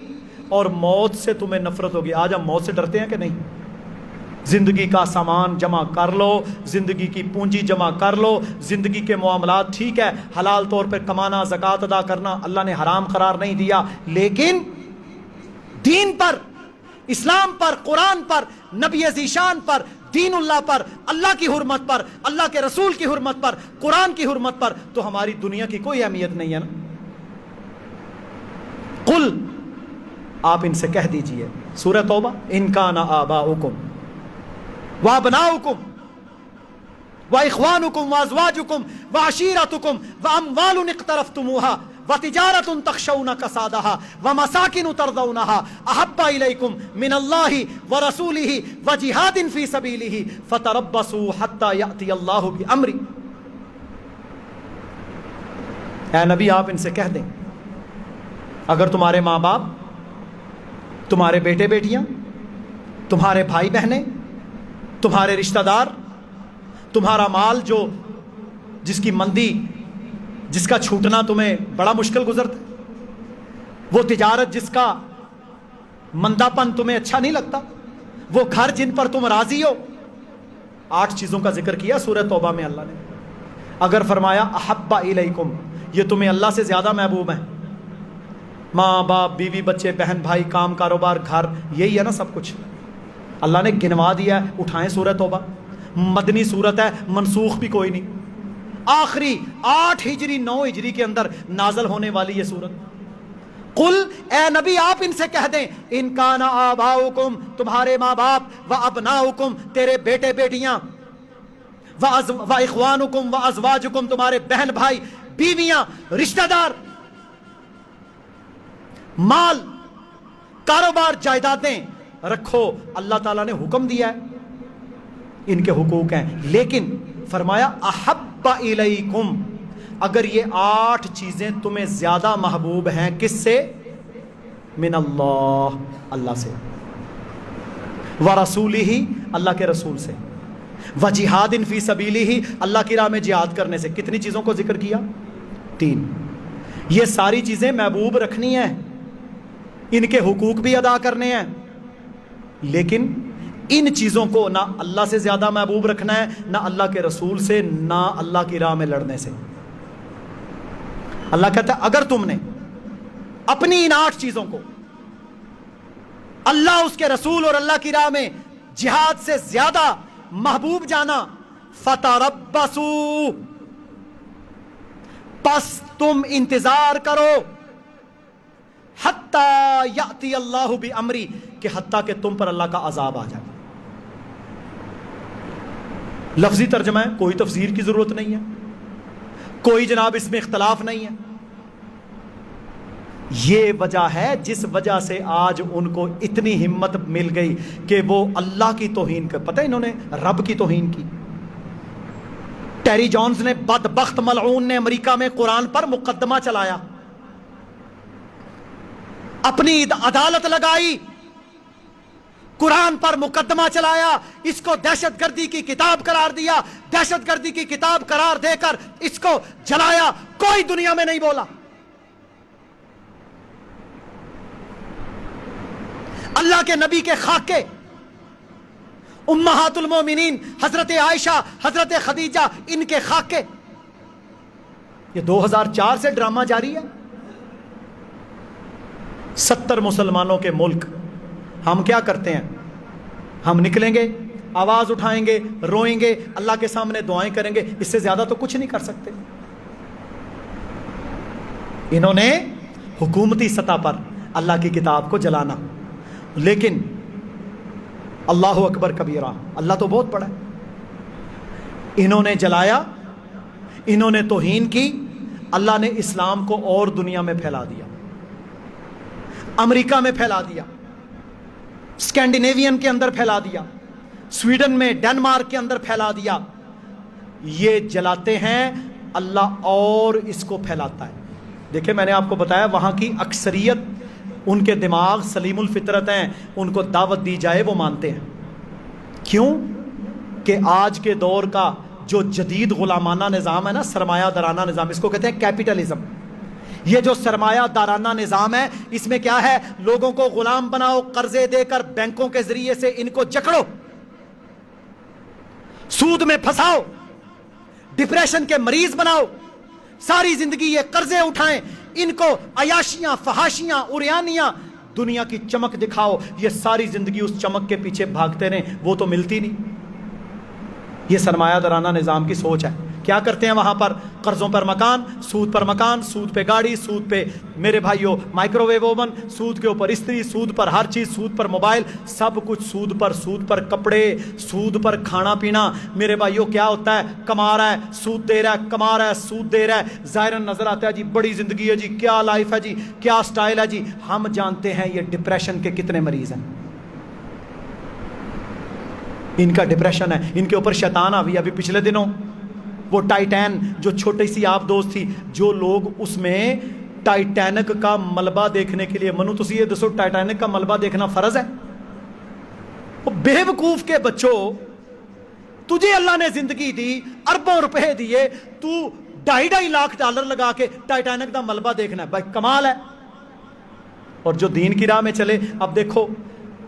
اور موت سے تمہیں نفرت ہوگی. آج ہم موت سے ڈرتے ہیں کہ نہیں؟ زندگی کا سامان جمع کر لو, زندگی کی پونجی جمع کر لو, زندگی کے معاملات ٹھیک ہے, حلال طور پہ کمانا, زکوٰۃ ادا کرنا اللہ نے حرام قرار نہیں دیا, لیکن دین پر, اسلام پر, قرآن پر, نبی ذیشان پر, دین اللہ پر, اللہ کی حرمت پر, اللہ کے رسول کی حرمت پر, قرآن کی حرمت پر تو ہماری دنیا کی کوئی اہمیت نہیں ہے نا. قل, آپ ان سے کہہ دیجئے, سورہ توبہ, ان کان آباؤکم وابناؤکم واخوانکم وازواجکم وعشیرتکم واموال اقترفتموها وتجارۃ تخشون کسادها ومساکن ترضونها احب الیکم من اللہ ورسولہ وجہاد فی سبیلہ فتربصوا حتی یأتی اللہ بامرہ. اے نبی آپ ان سے کہہ دیں, اگر تمہارے ماں باپ, تمہارے بیٹے بیٹیاں, تمہارے بھائی بہنیں, تمہارے رشتہ دار, تمہارا مال جو جس کی مندی, جس کا چھوٹنا تمہیں بڑا مشکل گزرتا, وہ تجارت جس کا مندہ پن تمہیں اچھا نہیں لگتا, وہ گھر جن پر تم راضی ہو. 8 چیزوں کا ذکر کیا سورہ توبہ میں اللہ نے. اگر فرمایا احب الیکم, یہ تمہیں اللہ سے زیادہ محبوب ہیں, ماں باپ, بیوی بچے, بہن بھائی, کام کاروبار, گھر, یہی ہے نا سب کچھ. اللہ نے گنوا دیا ہے, اٹھائیں سورہ توبہ, مدنی صورت ہے, منسوخ بھی کوئی نہیں, آخری 8 ہجری 9 ہجری کے اندر نازل ہونے والی یہ صورت. قل, اے نبی آپ ان سے کہہ دیں, ان کان آباؤکم, تمہارے ماں باپ, و ابناؤکم, تیرے بیٹے بیٹیاں, و اخوانکم و ازواجکم, تمہارے بہن بھائی, بیویاں, رشتہ دار, مال, کاروبار, جائیدادیں رکھو. اللہ تعالیٰ نے حکم دیا ہے, ان کے حقوق ہیں, لیکن فرمایا احب الیکم, اگر یہ 8 چیزیں تمہیں زیادہ محبوب ہیں, کس سے؟ من اللہ, اللہ سے, ورسولہ, اللہ کے رسول سے, وجہاد فی سبیلہ, اللہ کی راہ میں جہاد کرنے سے. کتنی چیزوں کو ذکر کیا؟ 3. یہ ساری چیزیں محبوب رکھنی ہیں, ان کے حقوق بھی ادا کرنے ہیں, لیکن ان چیزوں کو نہ اللہ سے زیادہ محبوب رکھنا ہے, نہ اللہ کے رسول سے, نہ اللہ کی راہ میں لڑنے سے. اللہ کہتا ہے اگر تم نے اپنی ان 8 چیزوں کو اللہ, اس کے رسول اور اللہ کی راہ میں جہاد سے زیادہ محبوب جانا, فتربصوا, پس تم انتظار کرو, حتی یأتی اللہ بامری, کہ حتیٰ کہ تم پر اللہ کا عذاب آ جائے. لفظی ترجمہ ہے, کوئی تفسیر کی ضرورت نہیں ہے, کوئی جناب اس میں اختلاف نہیں ہے. یہ وجہ ہے جس وجہ سے آج ان کو اتنی ہمت مل گئی کہ وہ اللہ کی توہین کر, پتہ ہے انہوں نے رب کی توہین کی. ٹیری جونز نے, بدبخت ملعون نے, امریکہ میں قرآن پر مقدمہ چلایا, اپنی عدالت لگائی, قرآن پر مقدمہ چلایا, اس کو دہشت گردی کی کتاب قرار دیا, دہشت گردی کی کتاب قرار دے کر اس کو جلایا. کوئی دنیا میں نہیں بولا. اللہ کے نبی کے خاکے, امہات المومنین, حضرت عائشہ, حضرت خدیجہ, ان کے خاکے. یہ 2004 سے ڈرامہ جاری ہے. 70 مسلمانوں کے ملک. ہم کیا کرتے ہیں؟ ہم نکلیں گے, آواز اٹھائیں گے, روئیں گے, اللہ کے سامنے دعائیں کریں گے, اس سے زیادہ تو کچھ نہیں کر سکتے. انہوں نے حکومتی سطح پر اللہ کی کتاب کو جلانا, لیکن اللہ اکبر کبیرہ, اللہ تو بہت بڑا ہے. انہوں نے جلایا, انہوں نے توہین کی, اللہ نے اسلام کو اور دنیا میں پھیلا دیا, امریکہ میں پھیلا دیا, اسکینڈینیوین کے اندر پھیلا دیا, سویڈن میں, ڈنمارک کے اندر پھیلا دیا. یہ جلاتے ہیں, اللہ اور اس کو پھیلاتا ہے. دیکھیں میں نے آپ کو بتایا وہاں کی اکثریت, ان کے دماغ سلیم الفطرت ہیں, ان کو دعوت دی جائے وہ مانتے ہیں. کیوں کہ آج کے دور کا جو جدید غلامانہ نظام ہے نا, سرمایہ دارانہ نظام, اس کو کہتے ہیں کیپٹلزم. یہ جو سرمایہ دارانہ نظام ہے، اس میں کیا ہے؟ لوگوں کو غلام بناؤ، قرضے دے کر بینکوں کے ذریعے سے ان کو جکڑو، سود میں پھنساؤ، ڈپریشن کے مریض بناؤ، ساری زندگی یہ قرضے اٹھائیں، ان کو عیاشیاں، فحاشیاں، عریانیاں، دنیا کی چمک دکھاؤ، یہ ساری زندگی اس چمک کے پیچھے بھاگتے رہیں، وہ تو ملتی نہیں۔ یہ سرمایہ دارانہ نظام کی سوچ ہے۔ کیا کرتے ہیں وہاں پر؟ قرضوں پر مکان، سود پر مکان، سود پہ گاڑی، سود پہ میرے بھائیوں مائکرو ویو اوون، سود کے اوپر استری، سود پر ہر چیز، سود پر موبائل، سب کچھ سود پر کپڑے، سود پر کھانا پینا۔ میرے بھائیوں کیا ہوتا ہے؟ کما رہا ہے، سود دے رہا ہے، کما رہا ہے، سود دے رہا ہے، ظاہراً نظر آتا ہے جی بڑی زندگی ہے جی، کیا لائف ہے جی، کیا سٹائل ہے جی۔ ہم جانتے ہیں یہ ڈپریشن کے کتنے مریض ہیں، ان کا ڈپریشن ہے، ان کے اوپر شیطان آوی۔ ابھی پچھلے دنوں وہ ٹائٹین جو چھوٹی سی آپ دوست تھی، جو لوگ اس میں ٹائٹینک کا ملبہ دیکھنے کے لیے، منو تسی یہ دسو ٹائٹینک کا ملبہ دیکھنا فرض ہے؟ وہ بے وقوف کے بچوں، تجھے اللہ نے زندگی دی، اربوں روپے دیے، تو 2.5 لاکھ ڈالر لگا کے ٹائٹینک کا ملبہ دیکھنا ہے؟ بھائی کمال ہے۔ اور جو دین کی راہ میں چلے، اب دیکھو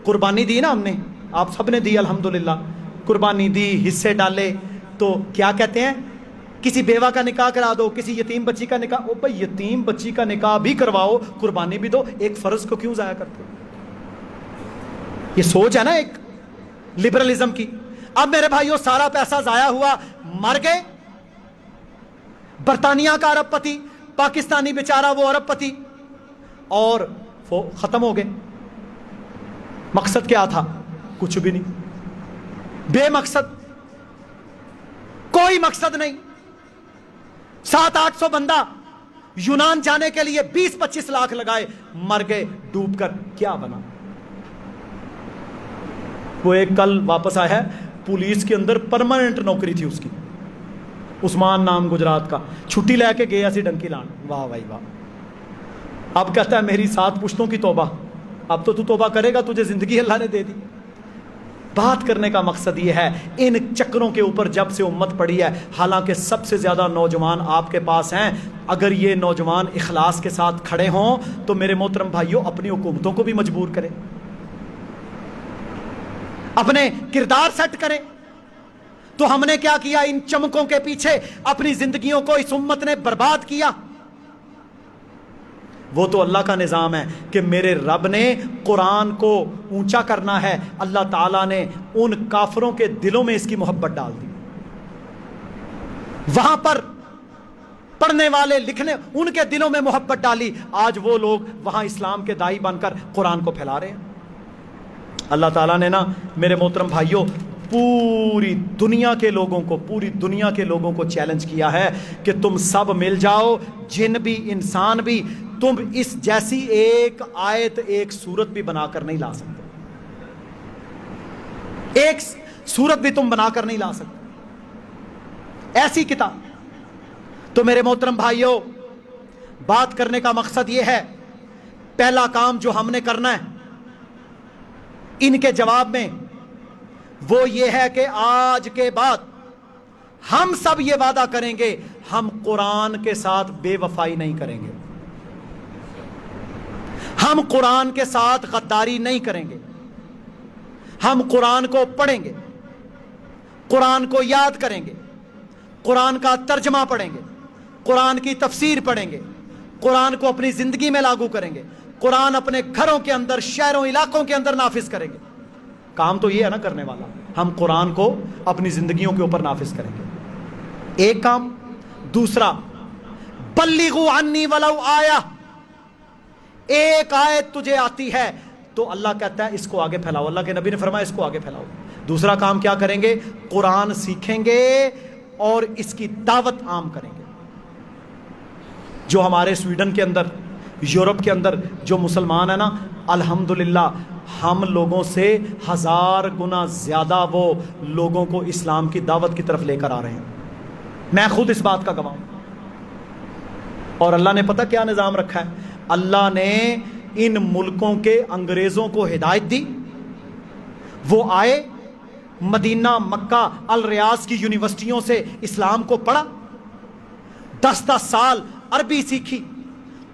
قربانی دی نا ہم نے، آپ سب نے دی الحمدللہ، قربانی دی، حصے ڈالے، تو کیا کہتے ہیں؟ کسی بیوہ کا نکاح کرا دو، کسی یتیم بچی کا نکاح۔ او بھائی یتیم بچی کا نکاح بھی کرواؤ، قربانی بھی دو، ایک فرض کو کیوں ضائع کرتے ہو؟ یہ سوچ ہے نا ایک لبرلزم کی۔ اب میرے بھائیوں سارا پیسہ ضائع ہوا، مر گئے۔ برطانیہ کا ارب پتی، پاکستانی بیچارہ وہ ارب پتی، اور وہ ختم ہو گئے۔ مقصد کیا تھا؟ کچھ بھی نہیں، بے مقصد، کوئی مقصد نہیں۔ 700-800 بندہ یونان جانے کے لیے 20-25 لاکھ لگائے، مر گئے ڈوب کر، کیا بنا؟ وہ ایک کل واپس آیا ہے، پولیس کے اندر پرماننٹ نوکری تھی اس کی، عثمان نام گجرات کا، چھٹی لے کے گیا سی ڈنکی لان، واہ بھائی واہ۔ اب کہتا ہے میری 7 پشتوں کی توبہ۔ اب تو توبہ کرے گا، تجھے زندگی اللہ نے دے دی۔ بات کرنے کا مقصد یہ ہے، ان چکروں کے اوپر جب سے امت پڑی ہے، حالانکہ سب سے زیادہ نوجوان آپ کے پاس ہیں، اگر یہ نوجوان اخلاص کے ساتھ کھڑے ہوں تو میرے محترم بھائیوں اپنی حکومتوں کو بھی مجبور کریں، اپنے کردار سیٹ کریں۔ تو ہم نے کیا کیا؟ ان چمکوں کے پیچھے اپنی زندگیوں کو اس امت نے برباد کیا۔ وہ تو اللہ کا نظام ہے کہ میرے رب نے قرآن کو اونچا کرنا ہے، اللہ تعالیٰ نے ان کافروں کے دلوں میں اس کی محبت ڈال دی، وہاں پر پڑھنے والے لکھنے ان کے دلوں میں محبت ڈالی، آج وہ لوگ وہاں اسلام کے داعی بن کر قرآن کو پھیلا رہے ہیں۔ اللہ تعالیٰ نے نا میرے محترم بھائیوں پوری دنیا کے لوگوں کو چیلنج کیا ہے کہ تم سب مل جاؤ، جن بھی انسان بھی، تم اس جیسی ایک آیت، ایک سورت بھی بنا کر نہیں لا سکتے، ایک سورت بھی تم بنا کر نہیں لا سکتے، ایسی کتاب۔ تو میرے محترم بھائیوں، بات کرنے کا مقصد یہ ہے، پہلا کام جو ہم نے کرنا ہے ان کے جواب میں، وہ یہ ہے کہ آج کے بعد ہم سب یہ وعدہ کریں گے، ہم قرآن کے ساتھ بے وفائی نہیں کریں گے، ہم قرآن کے ساتھ غداری نہیں کریں گے، ہم قرآن کو پڑھیں گے، قرآن کو یاد کریں گے، قرآن کا ترجمہ پڑھیں گے، قرآن کی تفسیر پڑھیں گے، قرآن کو اپنی زندگی میں لاگو کریں گے، قرآن اپنے گھروں کے اندر، شہروں، علاقوں کے اندر نافذ کریں گے۔ کام تو یہ ہے نا کرنے والا، ہم قرآن کو اپنی زندگیوں کے اوپر نافذ کریں گے، ایک کام۔ دوسرا، بلغوا عنی ولو آیہ، ایک آیت تجھے آتی ہے تو اللہ کہتا ہے اس کو آگے پھیلاؤ، اللہ کے نبی نے فرمایا اس کو آگے پھیلاؤ۔ دوسرا کام کیا کریں گے؟ قرآن سیکھیں گے اور اس کی دعوت عام کریں گے۔ جو ہمارے سویڈن کے اندر، یورپ کے اندر جو مسلمان ہیں نا، الحمدللہ ہم لوگوں سے 1000 گنا زیادہ وہ لوگوں کو اسلام کی دعوت کی طرف لے کر آ رہے ہیں، میں خود اس بات کا گواہ ہوں۔ اور اللہ نے پتہ کیا نظام رکھا ہے؟ اللہ نے ان ملکوں کے انگریزوں کو ہدایت دی، وہ آئے مدینہ، مکہ، الریاض کی یونیورسٹیوں سے اسلام کو پڑھا، 10 سال عربی سیکھی،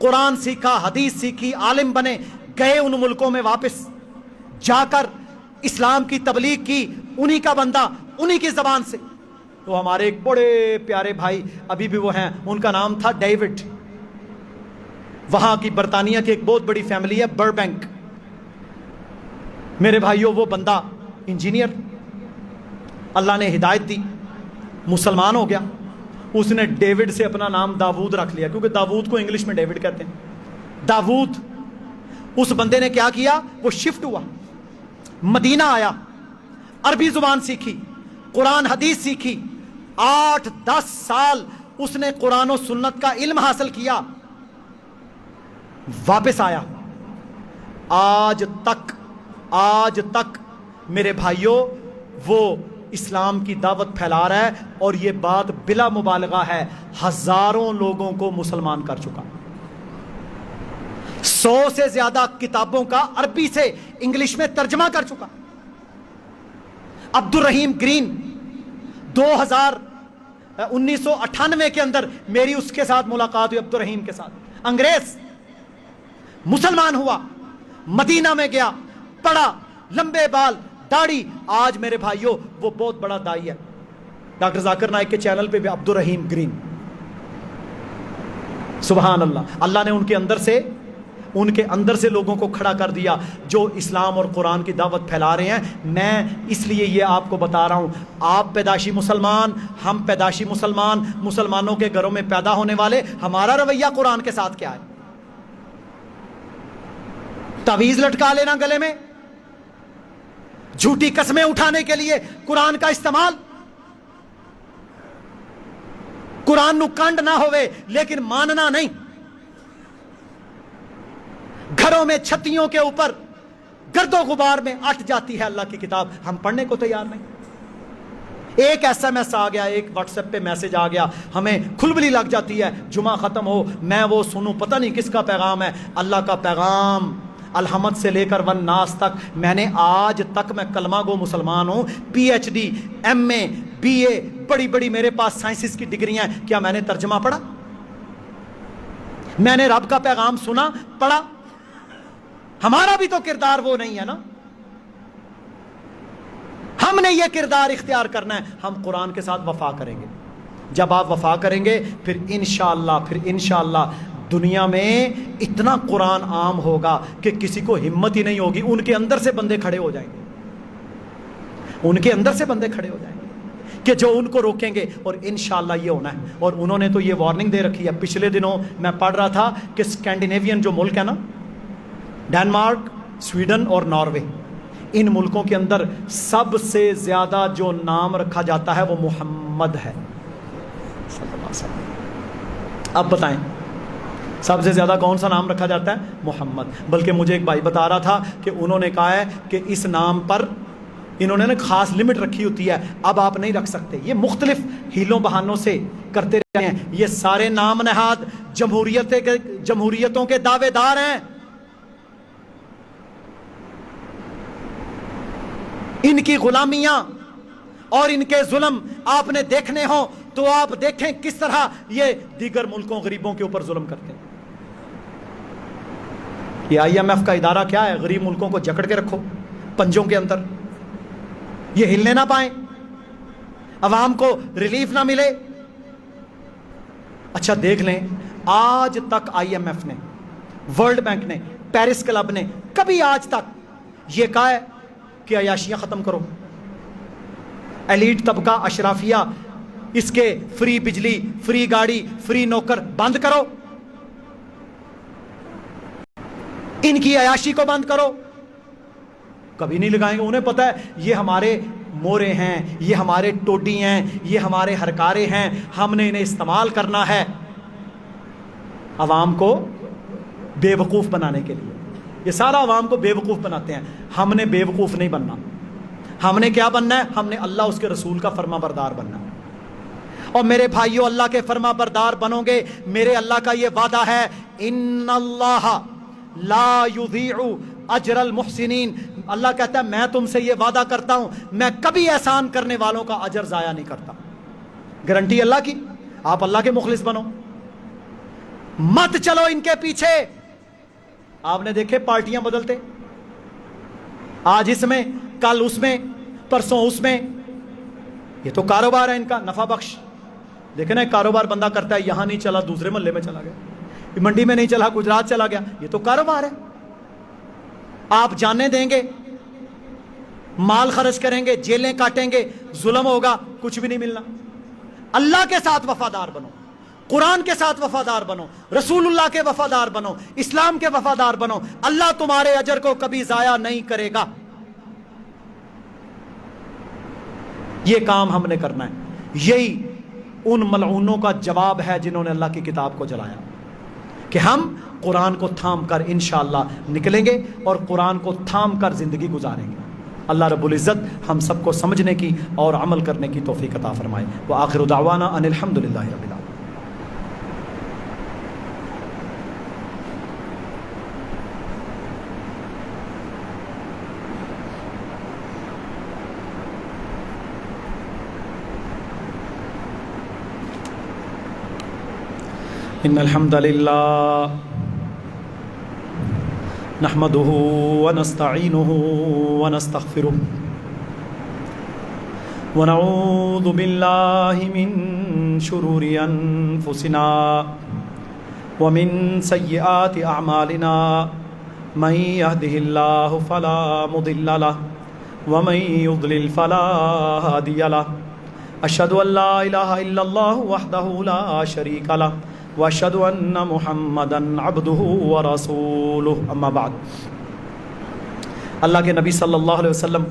قرآن سیکھا، حدیث سیکھی، عالم بنے، گئے ان ملکوں میں واپس جا کر اسلام کی تبلیغ کی، انہی کا بندہ، انہی کی زبان سے. تو ہمارے ایک بڑے پیارے بھائی ابھی بھی وہ ہیں، ان کا نام تھا ڈیوڈ. وہاں کی برطانیہ کی ایک بہت بڑی فیملی ہے بربینک. میرے بھائیوں وہ بندہ انجینئر، اللہ نے ہدایت دی، مسلمان ہو گیا. اس نے ڈیوڈ سے اپنا نام داود رکھ لیا، کیونکہ داود کو انگلش میں ڈیوڈ کہتے ہیں. داود. اس بندے نے کیا کیا؟ وہ شفٹ ہوا، مدینہ آیا، عربی زبان سیکھی، قرآن حدیث سیکھی. 8-10 سال اس نے قرآن و سنت کا علم حاصل کیا، واپس آیا. آج تک میرے بھائیوں وہ اسلام کی دعوت پھیلا رہا ہے، اور یہ بات بلا مبالغہ ہے، ہزاروں لوگوں کو مسلمان کر چکا. 100 سے زیادہ کتابوں کا عربی سے انگلش میں ترجمہ کر چکا. عبد الرحیم گرین 1998 کے اندر میری اس کے ساتھ ملاقات ہوئی، عبد الرحیم کے ساتھ. انگریز، مسلمان ہوا، مدینہ میں گیا، پڑھا، لمبے بال، داڑھی. آج میرے بھائیوں وہ بہت بڑا دائی ہے. ڈاکٹر ذاکر نائک کے چینل پہ بھی عبد الرحیم گرین. سبحان اللہ. اللہ نے ان کے اندر سے لوگوں کو کھڑا کر دیا جو اسلام اور قرآن کی دعوت پھیلا رہے ہیں. میں اس لیے یہ آپ کو بتا رہا ہوں، آپ پیدائشی مسلمان، ہم پیدائشی مسلمان، مسلمانوں کے گھروں میں پیدا ہونے والے، ہمارا رویہ قرآن کے ساتھ کیا ہے؟ تعویذ لٹکا لینا گلے میں، جھوٹی قسمیں اٹھانے کے لیے قرآن کا استعمال. قرآن نو کنڈ نہ ہوئے لیکن ماننا نہیں. گھروں میں چھتیوں کے اوپر گرد و غبار میں اٹھ جاتی ہے اللہ کی کتاب، ہم پڑھنے کو تیار نہیں. ایک ایس ایم ایس آ گیا، ایک واٹس ایپ پہ میسج آ گیا، ہمیں کھلبلی لگ جاتی ہے، جمعہ ختم ہو میں وہ سنوں، پتہ نہیں کس کا پیغام ہے. اللہ کا پیغام الحمد سے لے کر والناس تک. میں نے آج تک، میں کلمہ گو مسلمان ہوں، P H D, M A, B A, بڑی بڑی میرے پاس سائنسز کی ڈگریاں ہیں. کیا میں نے ترجمہ پڑھا؟ میں نے رب کا پیغام سنا، پڑھا؟ ہمارا بھی تو کردار وہ نہیں ہے نا. ہم نے یہ کردار اختیار کرنا ہے. ہم قرآن کے ساتھ وفا کریں گے. جب آپ وفا کریں گے پھر انشاءاللہ دنیا میں اتنا قرآن عام ہوگا کہ کسی کو ہمت ہی نہیں ہوگی. ان کے اندر سے بندے کھڑے ہو جائیں گے، ان کے اندر سے بندے کھڑے ہو جائیں گے کہ جو ان کو روکیں گے. اور انشاءاللہ یہ ہونا ہے. اور انہوں نے تو یہ وارننگ دے رکھی ہے. پچھلے دنوں میں پڑھ رہا تھا کہ اسکینڈینیوین جو ملک ہے نا، ڈینمارک، سویڈن اور ناروے، ان ملکوں کے اندر سب سے زیادہ جو نام رکھا جاتا ہے وہ محمد ہے. اب بتائیں سب سے زیادہ کون سا نام رکھا جاتا ہے؟ محمد. بلکہ مجھے ایک بھائی بتا رہا تھا کہ انہوں نے کہا ہے کہ اس نام پر انہوں نے خاص لمٹ رکھی ہوتی ہے، اب آپ نہیں رکھ سکتے. یہ مختلف ہیلوں بہانوں سے کرتے رہے ہیں. یہ سارے نام نہاد جمہوریتوں کے دعوے دار ہیں. ان کی غلامیاں اور ان کے ظلم آپ نے دیکھنے ہوں تو آپ دیکھیں کس طرح یہ دیگر ملکوں غریبوں کے اوپر ظلم کرتے ہیں. یہ آئی ایم ایف کا ادارہ کیا ہے؟ غریب ملکوں کو جکڑ کے رکھو پنجوں کے اندر، یہ ہلنے نہ پائیں، عوام کو ریلیف نہ ملے. اچھا دیکھ لیں، آج تک آئی ایم ایف نے، ورلڈ بینک نے، پیرس کلب نے کبھی آج تک یہ کہا ہے کہ عیاشیاں ختم کرو، ایلیٹ طبقہ، اشرافیہ، اس کے فری بجلی، فری گاڑی، فری نوکر بند کرو، ان کی عیاشی کو بند کرو؟ کبھی نہیں لگائیں گے. انہیں پتہ ہے یہ ہمارے مورے ہیں، یہ ہمارے ٹوڈی ہیں، یہ ہمارے ہرکارے ہیں، ہم نے انہیں استعمال کرنا ہے عوام کو بے وقوف بنانے کے لیے. یہ سارا عوام کو بے وقوف بناتے ہیں. ہم نے بے وقوف نہیں بننا. ہم نے کیا بننا ہے؟ ہم نے اللہ اس کے رسول کا فرما بردار بننا ہے. اور میرے بھائیوں، اللہ کے فرما بردار بنو گے، میرے اللہ کا یہ وعدہ ہے، ان اللہ لا یضیع اجر المحسنین. اللہ کہتا ہے میں تم سے یہ وعدہ کرتا ہوں، میں کبھی احسان کرنے والوں کا اجر ضائع نہیں کرتا. گارنٹی اللہ کی. آپ اللہ کے مخلص بنو. مت چلو ان کے پیچھے. آپ نے دیکھے پارٹیاں بدلتے, آج اس میں, کل اس میں, پرسوں اس میں. یہ تو کاروبار ہے ان کا نفع بخش. دیکھیں نا, کاروبار بندہ کرتا ہے, یہاں نہیں چلا دوسرے محلے میں چلا گیا, منڈی میں نہیں چلا گجرات چلا گیا. یہ تو کاروبار ہے. آپ جانے دیں گے, مال خرچ کریں گے, جیلیں کاٹیں گے, ظلم ہوگا, کچھ بھی نہیں ملنا. اللہ کے ساتھ وفادار بنو, قرآن کے ساتھ وفادار بنو, رسول اللہ کے وفادار بنو, اسلام کے وفادار بنو. اللہ تمہارے اجر کو کبھی ضائع نہیں کرے گا. یہ کام ہم نے کرنا ہے. یہی ان ملعونوں کا جواب ہے جنہوں نے اللہ کی کتاب کو جلایا, کہ ہم قرآن کو تھام کر انشاءاللہ نکلیں گے اور قرآن کو تھام کر زندگی گزاریں گے. اللہ رب العزت ہم سب کو سمجھنے کی اور عمل کرنے کی توفیق عطا فرمائے. وآخر دعوانا ان الحمدللہ رب العالمین. ان الحمد للہ نحمده ونستعینه ونستغفره ونعوذ باللہ من شرور انفسنا ومن سیئات اعمالنا من يهده اللہ فلا مضل له ومن يضلل فلا هادی له. اشهد ان لا الہ الا اللہ وحدہ لا شریک له واشهد ان محمدا عبده ورسوله. اما بعد. اللہ کے نبی صلی اللہ علیہ وسلم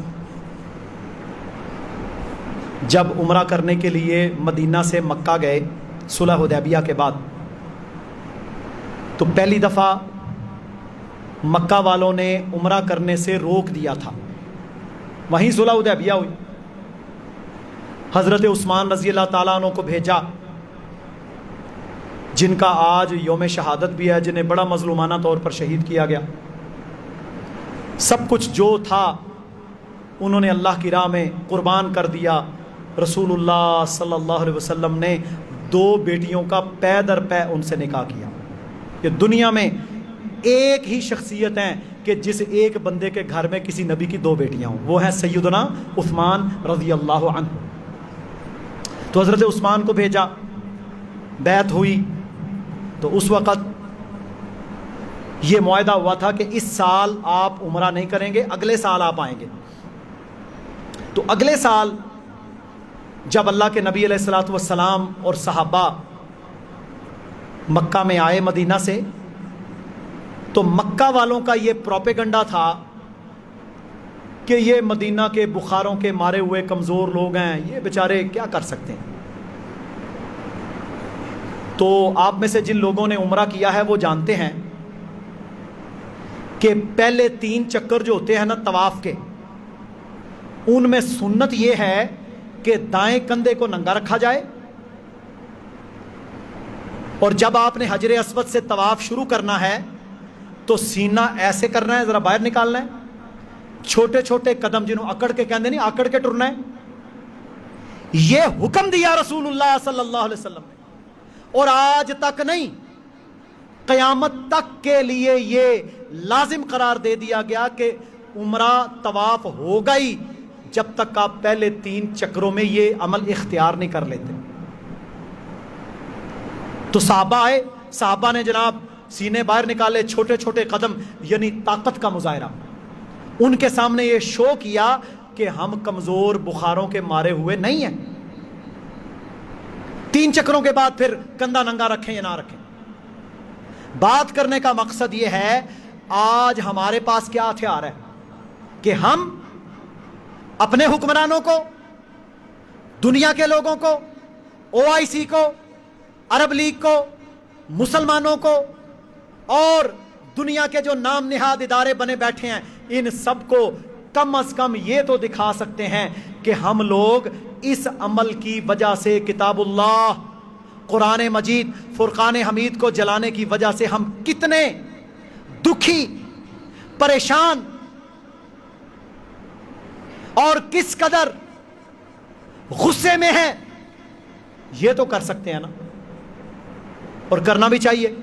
جب عمرہ کرنے کے لیے مدینہ سے مکہ گئے صلح حدیبیہ کے بعد, تو پہلی دفعہ مکہ والوں نے عمرہ کرنے سے روک دیا تھا. وہیں صلح حدیبیہ ہوئی. حضرت عثمان رضی اللہ تعالیٰ عنہ کو بھیجا, جن کا آج یوم شہادت بھی ہے, جنہیں بڑا مظلومانہ طور پر شہید کیا گیا. سب کچھ جو تھا انہوں نے اللہ کی راہ میں قربان کر دیا. رسول اللہ صلی اللہ علیہ وسلم نے 2 بیٹیوں کا پے در پے ان سے نکاح کیا. یہ دنیا میں ایک ہی شخصیت ہیں کہ جس ایک بندے کے گھر میں کسی نبی کی 2 بیٹیاں ہوں, وہ ہیں سیدنا عثمان رضی اللہ عنہ. تو حضرت عثمان کو بھیجا, بیعت ہوئی. تو اس وقت یہ معاہدہ ہوا تھا کہ اس سال آپ عمرہ نہیں کریں گے, اگلے سال آپ آئیں گے. تو اگلے سال جب اللہ کے نبی علیہ الصلوۃ والسلام اور صحابہ مکہ میں آئے مدینہ سے, تو مکہ والوں کا یہ پروپیگنڈا تھا کہ یہ مدینہ کے بخاروں کے مارے ہوئے کمزور لوگ ہیں, یہ بیچارے کیا کر سکتے ہیں. تو آپ میں سے جن لوگوں نے عمرہ کیا ہے وہ جانتے ہیں کہ پہلے 3 چکر جو ہوتے ہیں نا طواف کے, ان میں سنت یہ ہے کہ دائیں کندھے کو ننگا رکھا جائے, اور جب آپ نے حجر اسود سے طواف شروع کرنا ہے تو سینہ ایسے کرنا ہے, ذرا باہر نکالنا ہے. چھوٹے چھوٹے قدم جنہوں اکڑ کے کہندے نہیں, آکڑ کے ٹرنا ہے. یہ حکم دیا رسول اللہ صلی اللہ علیہ وسلم نے, اور آج تک نہیں, قیامت تک کے لیے یہ لازم قرار دے دیا گیا کہ عمرہ طواف ہوگا ہی جب تک آپ پہلے 3 چکروں میں یہ عمل اختیار نہیں کر لیتے. تو صحابہ آئے, صحابہ نے جناب سینے باہر نکالے, چھوٹے چھوٹے قدم, یعنی طاقت کا مظاہرہ. ان کے سامنے یہ شو کیا کہ ہم کمزور بخاروں کے مارے ہوئے نہیں ہیں. 3 چکروں کے بعد پھر کندھا ننگا رکھیں یا نہ رکھیں. بات کرنے کا مقصد یہ ہے, آج ہمارے پاس کیا ہتھیار ہے کہ ہم اپنے حکمرانوں کو, دنیا کے لوگوں کو, OIC کو, عرب لیگ کو, مسلمانوں کو, اور دنیا کے جو نام نہاد ادارے بنے بیٹھے ہیں, ان سب کو کم از کم یہ تو دکھا سکتے ہیں کہ ہم لوگ اس عمل کی وجہ سے کتاب اللہ, قرآن مجید, فرقان حمید کو جلانے کی وجہ سے ہم کتنے دکھی, پریشان اور کس قدر غصے میں ہیں, یہ تو کر سکتے ہیں نا, اور کرنا بھی چاہیے.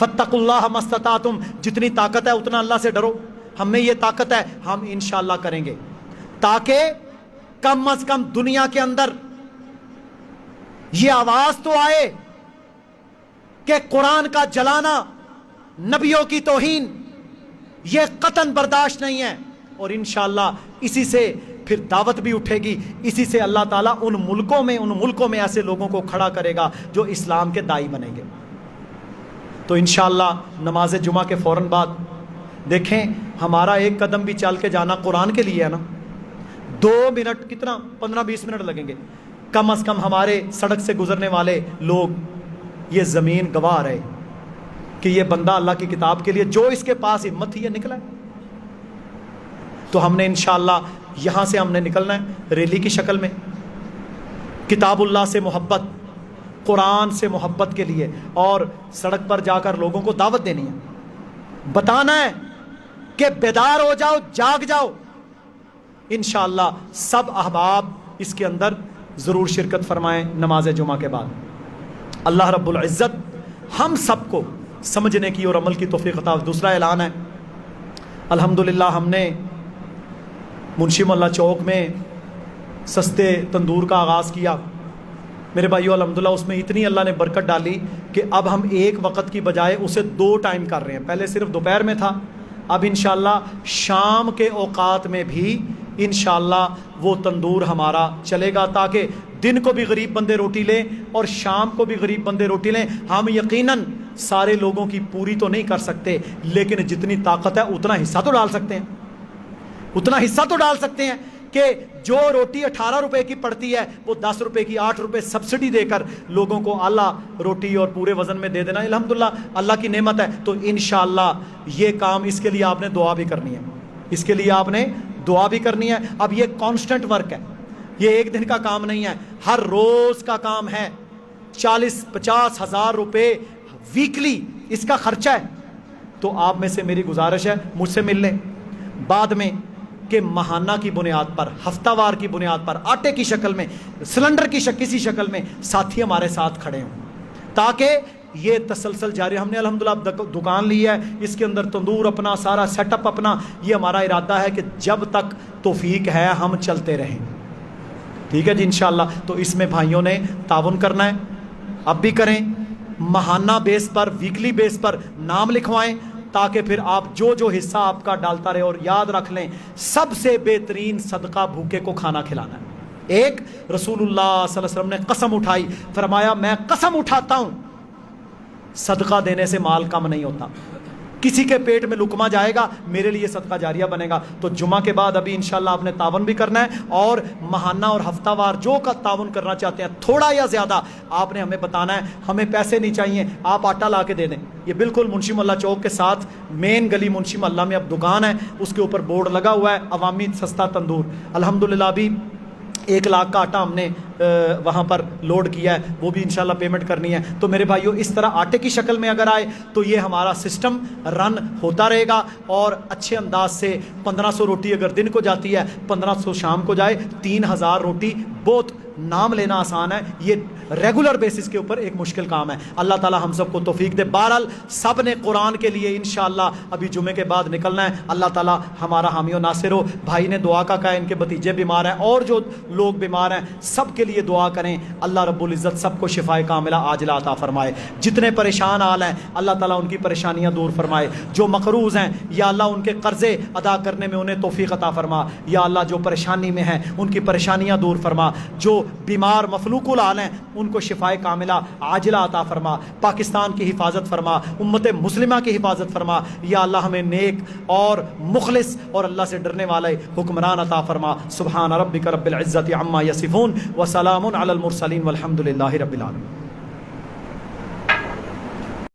فاتقوا اللہ ما استطعتم، جتنی طاقت ہے اتنا اللہ سے ڈرو. ہم میں یہ طاقت ہے، ہم انشاءاللہ کریں گے، تاکہ کم از کم دنیا کے اندر یہ آواز تو آئے کہ قرآن کا جلانا، نبیوں کی توہین، یہ قطعاً برداشت نہیں ہے. اور انشاءاللہ اسی سے پھر دعوت بھی اٹھے گی، اسی سے اللہ تعالیٰ ان ملکوں میں ایسے لوگوں کو کھڑا کرے گا جو اسلام کے داعی بنیں گے. تو انشاءاللہ نماز جمعہ کے فوراً بعد دیکھیں ہمارا ایک قدم بھی چل کے جانا قرآن کے لیے ہے نا. 2 منٹ کتنا 15-20 منٹ لگیں گے کم از کم. ہمارے سڑک سے گزرنے والے لوگ یہ زمین گواہ رہے کہ یہ بندہ اللہ کی کتاب کے لیے جو اس کے پاس ہمت تھی یہ نکلا ہے. تو ہم نے انشاءاللہ یہاں سے ہم نے نکلنا ہے ریلی کی شکل میں، کتاب اللہ سے محبت، قرآن سے محبت کے لیے، اور سڑک پر جا کر لوگوں کو دعوت دینی ہے، بتانا ہے کہ بیدار ہو جاؤ، جاگ جاؤ. انشاءاللہ سب احباب اس کے اندر ضرور شرکت فرمائیں نماز جمعہ کے بعد. اللہ رب العزت ہم سب کو سمجھنے کی اور عمل کی توفیق عطا. دوسرا اعلان ہے، الحمدللہ ہم نے منشی محلہ چوک میں سستے تندور کا آغاز کیا. میرے بھائیو الحمدللہ اس میں اتنی اللہ نے برکت ڈالی کہ اب ہم ایک وقت کی بجائے اسے 2 ٹائم کر رہے ہیں. پہلے صرف دوپہر میں تھا، اب انشاءاللہ شام کے اوقات میں بھی انشاءاللہ وہ تندور ہمارا چلے گا، تاکہ دن کو بھی غریب بندے روٹی لیں اور شام کو بھی غریب بندے روٹی لیں. ہم یقیناً سارے لوگوں کی پوری تو نہیں کر سکتے، لیکن جتنی طاقت ہے اتنا حصہ تو ڈال سکتے ہیں، اتنا حصہ تو ڈال سکتے ہیں کہ جو روٹی 18 روپے کی پڑتی ہے وہ 10 روپے کی 8 روپے سبسڈی دے کر لوگوں کو اعلیٰ روٹی اور پورے وزن میں دے دینا. الحمدللہ اللہ کی نعمت ہے. تو انشاءاللہ یہ کام، اس کے لیے آپ نے دعا بھی کرنی ہے، اس کے لیے آپ نے دعا بھی کرنی ہے. اب یہ کانسٹنٹ ورک ہے، یہ ایک دن کا کام نہیں ہے، ہر روز کا کام ہے. 40-50 ہزار روپے ویکلی اس کا خرچہ ہے. تو آپ میں سے میری گزارش ہے مجھ سے مل لیں بعد میں کہ ماہانہ کی بنیاد پر، ہفتہ وار کی بنیاد پر، آٹے کی شکل میں، سلنڈر کی کسی شکل میں ساتھی ہمارے ساتھ کھڑے ہوں، تاکہ یہ تسلسل جاری. ہم نے الحمدللہ دکان لی ہے، اس کے اندر تندور اپنا، سارا سیٹ اپ اپنا. یہ ہمارا ارادہ ہے کہ جب تک توفیق ہے ہم چلتے رہیں. ٹھیک ہے جی انشاءاللہ. تو اس میں بھائیوں نے تعاون کرنا ہے، اب بھی کریں. ماہانہ بیس پر، ویکلی بیس پر نام لکھوائیں، تاکہ پھر آپ جو حصہ آپ کا ڈالتا رہے. اور یاد رکھ لیں سب سے بہترین صدقہ بھوکے کو کھانا کھلانا ہے. ایک رسول اللہ صلی اللہ علیہ وسلم نے قسم اٹھائی، فرمایا میں قسم اٹھاتا ہوں صدقہ دینے سے مال کم نہیں ہوتا. کسی کے پیٹ میں لقمہ جائے گا میرے لیے صدقہ جاریہ بنے گا. تو جمعہ کے بعد ابھی انشاءاللہ آپ نے تعاون بھی کرنا ہے، اور ماہانہ اور ہفتہ وار جو کا تعاون کرنا چاہتے ہیں تھوڑا یا زیادہ آپ نے ہمیں بتانا ہے. ہمیں پیسے نہیں چاہیے، آپ آٹا لا کے دے دیں. یہ بالکل منشی محلہ چوک کے ساتھ مین گلی منشی محلہ میں اب دکان ہے، اس کے اوپر بورڈ لگا ہوا ہے عوامی سستا تندور. الحمدللہ ابھی 1 لاکھ کا آٹا ہم نے وہاں پر لوڈ کیا ہے، وہ بھی انشاءاللہ پیمنٹ کرنی ہے. تو میرے بھائیو اس طرح آٹے کی شکل میں اگر آئے تو یہ ہمارا سسٹم رن ہوتا رہے گا، اور اچھے انداز سے 1500 روٹی اگر دن کو جاتی ہے، 1500 شام کو جائے، 3000 روٹی. بہت نام لینا آسان ہے، یہ ریگولر بیسس کے اوپر ایک مشکل کام ہے. اللہ تعالی ہم سب کو توفیق دے. بہرحال سب نے قرآن کے لیے انشاءاللہ ابھی جمعے کے بعد نکلنا ہے. اللہ تعالی ہمارا حامی و ناصر ہو. بھائی نے دعا کا کہا، ان کے بھتیجے بیمار ہیں اور جو لوگ بیمار ہیں سب کے لیے دعا کریں. اللہ رب العزت سب کو شفائے کاملہ عاجلہ عطا فرمائے. جتنے پریشان حال ہیں اللہ تعالیٰ ان کی پریشانیاں دور فرمائے. جو مقروض ہیں یا اللہ ان کے قرضے ادا کرنے میں انہیں توفیق عطا فرما. یا اللہ جو پریشانی میں ہیں ان کی پریشانیاں دور فرما. جو بیمار مفلوق الحال ہیں ان کو شفائے کاملہ عاجلہ عطا فرما. پاکستان کی حفاظت فرما، امت مسلمہ کی حفاظت فرما. یا اللہ ہمیں نیک اور مخلص اور اللہ سے ڈرنے والے حکمران عطا فرما. سبحان ربک رب العزت عما یصفون وسلام علی المرسلین والحمد للہ رب العالمین.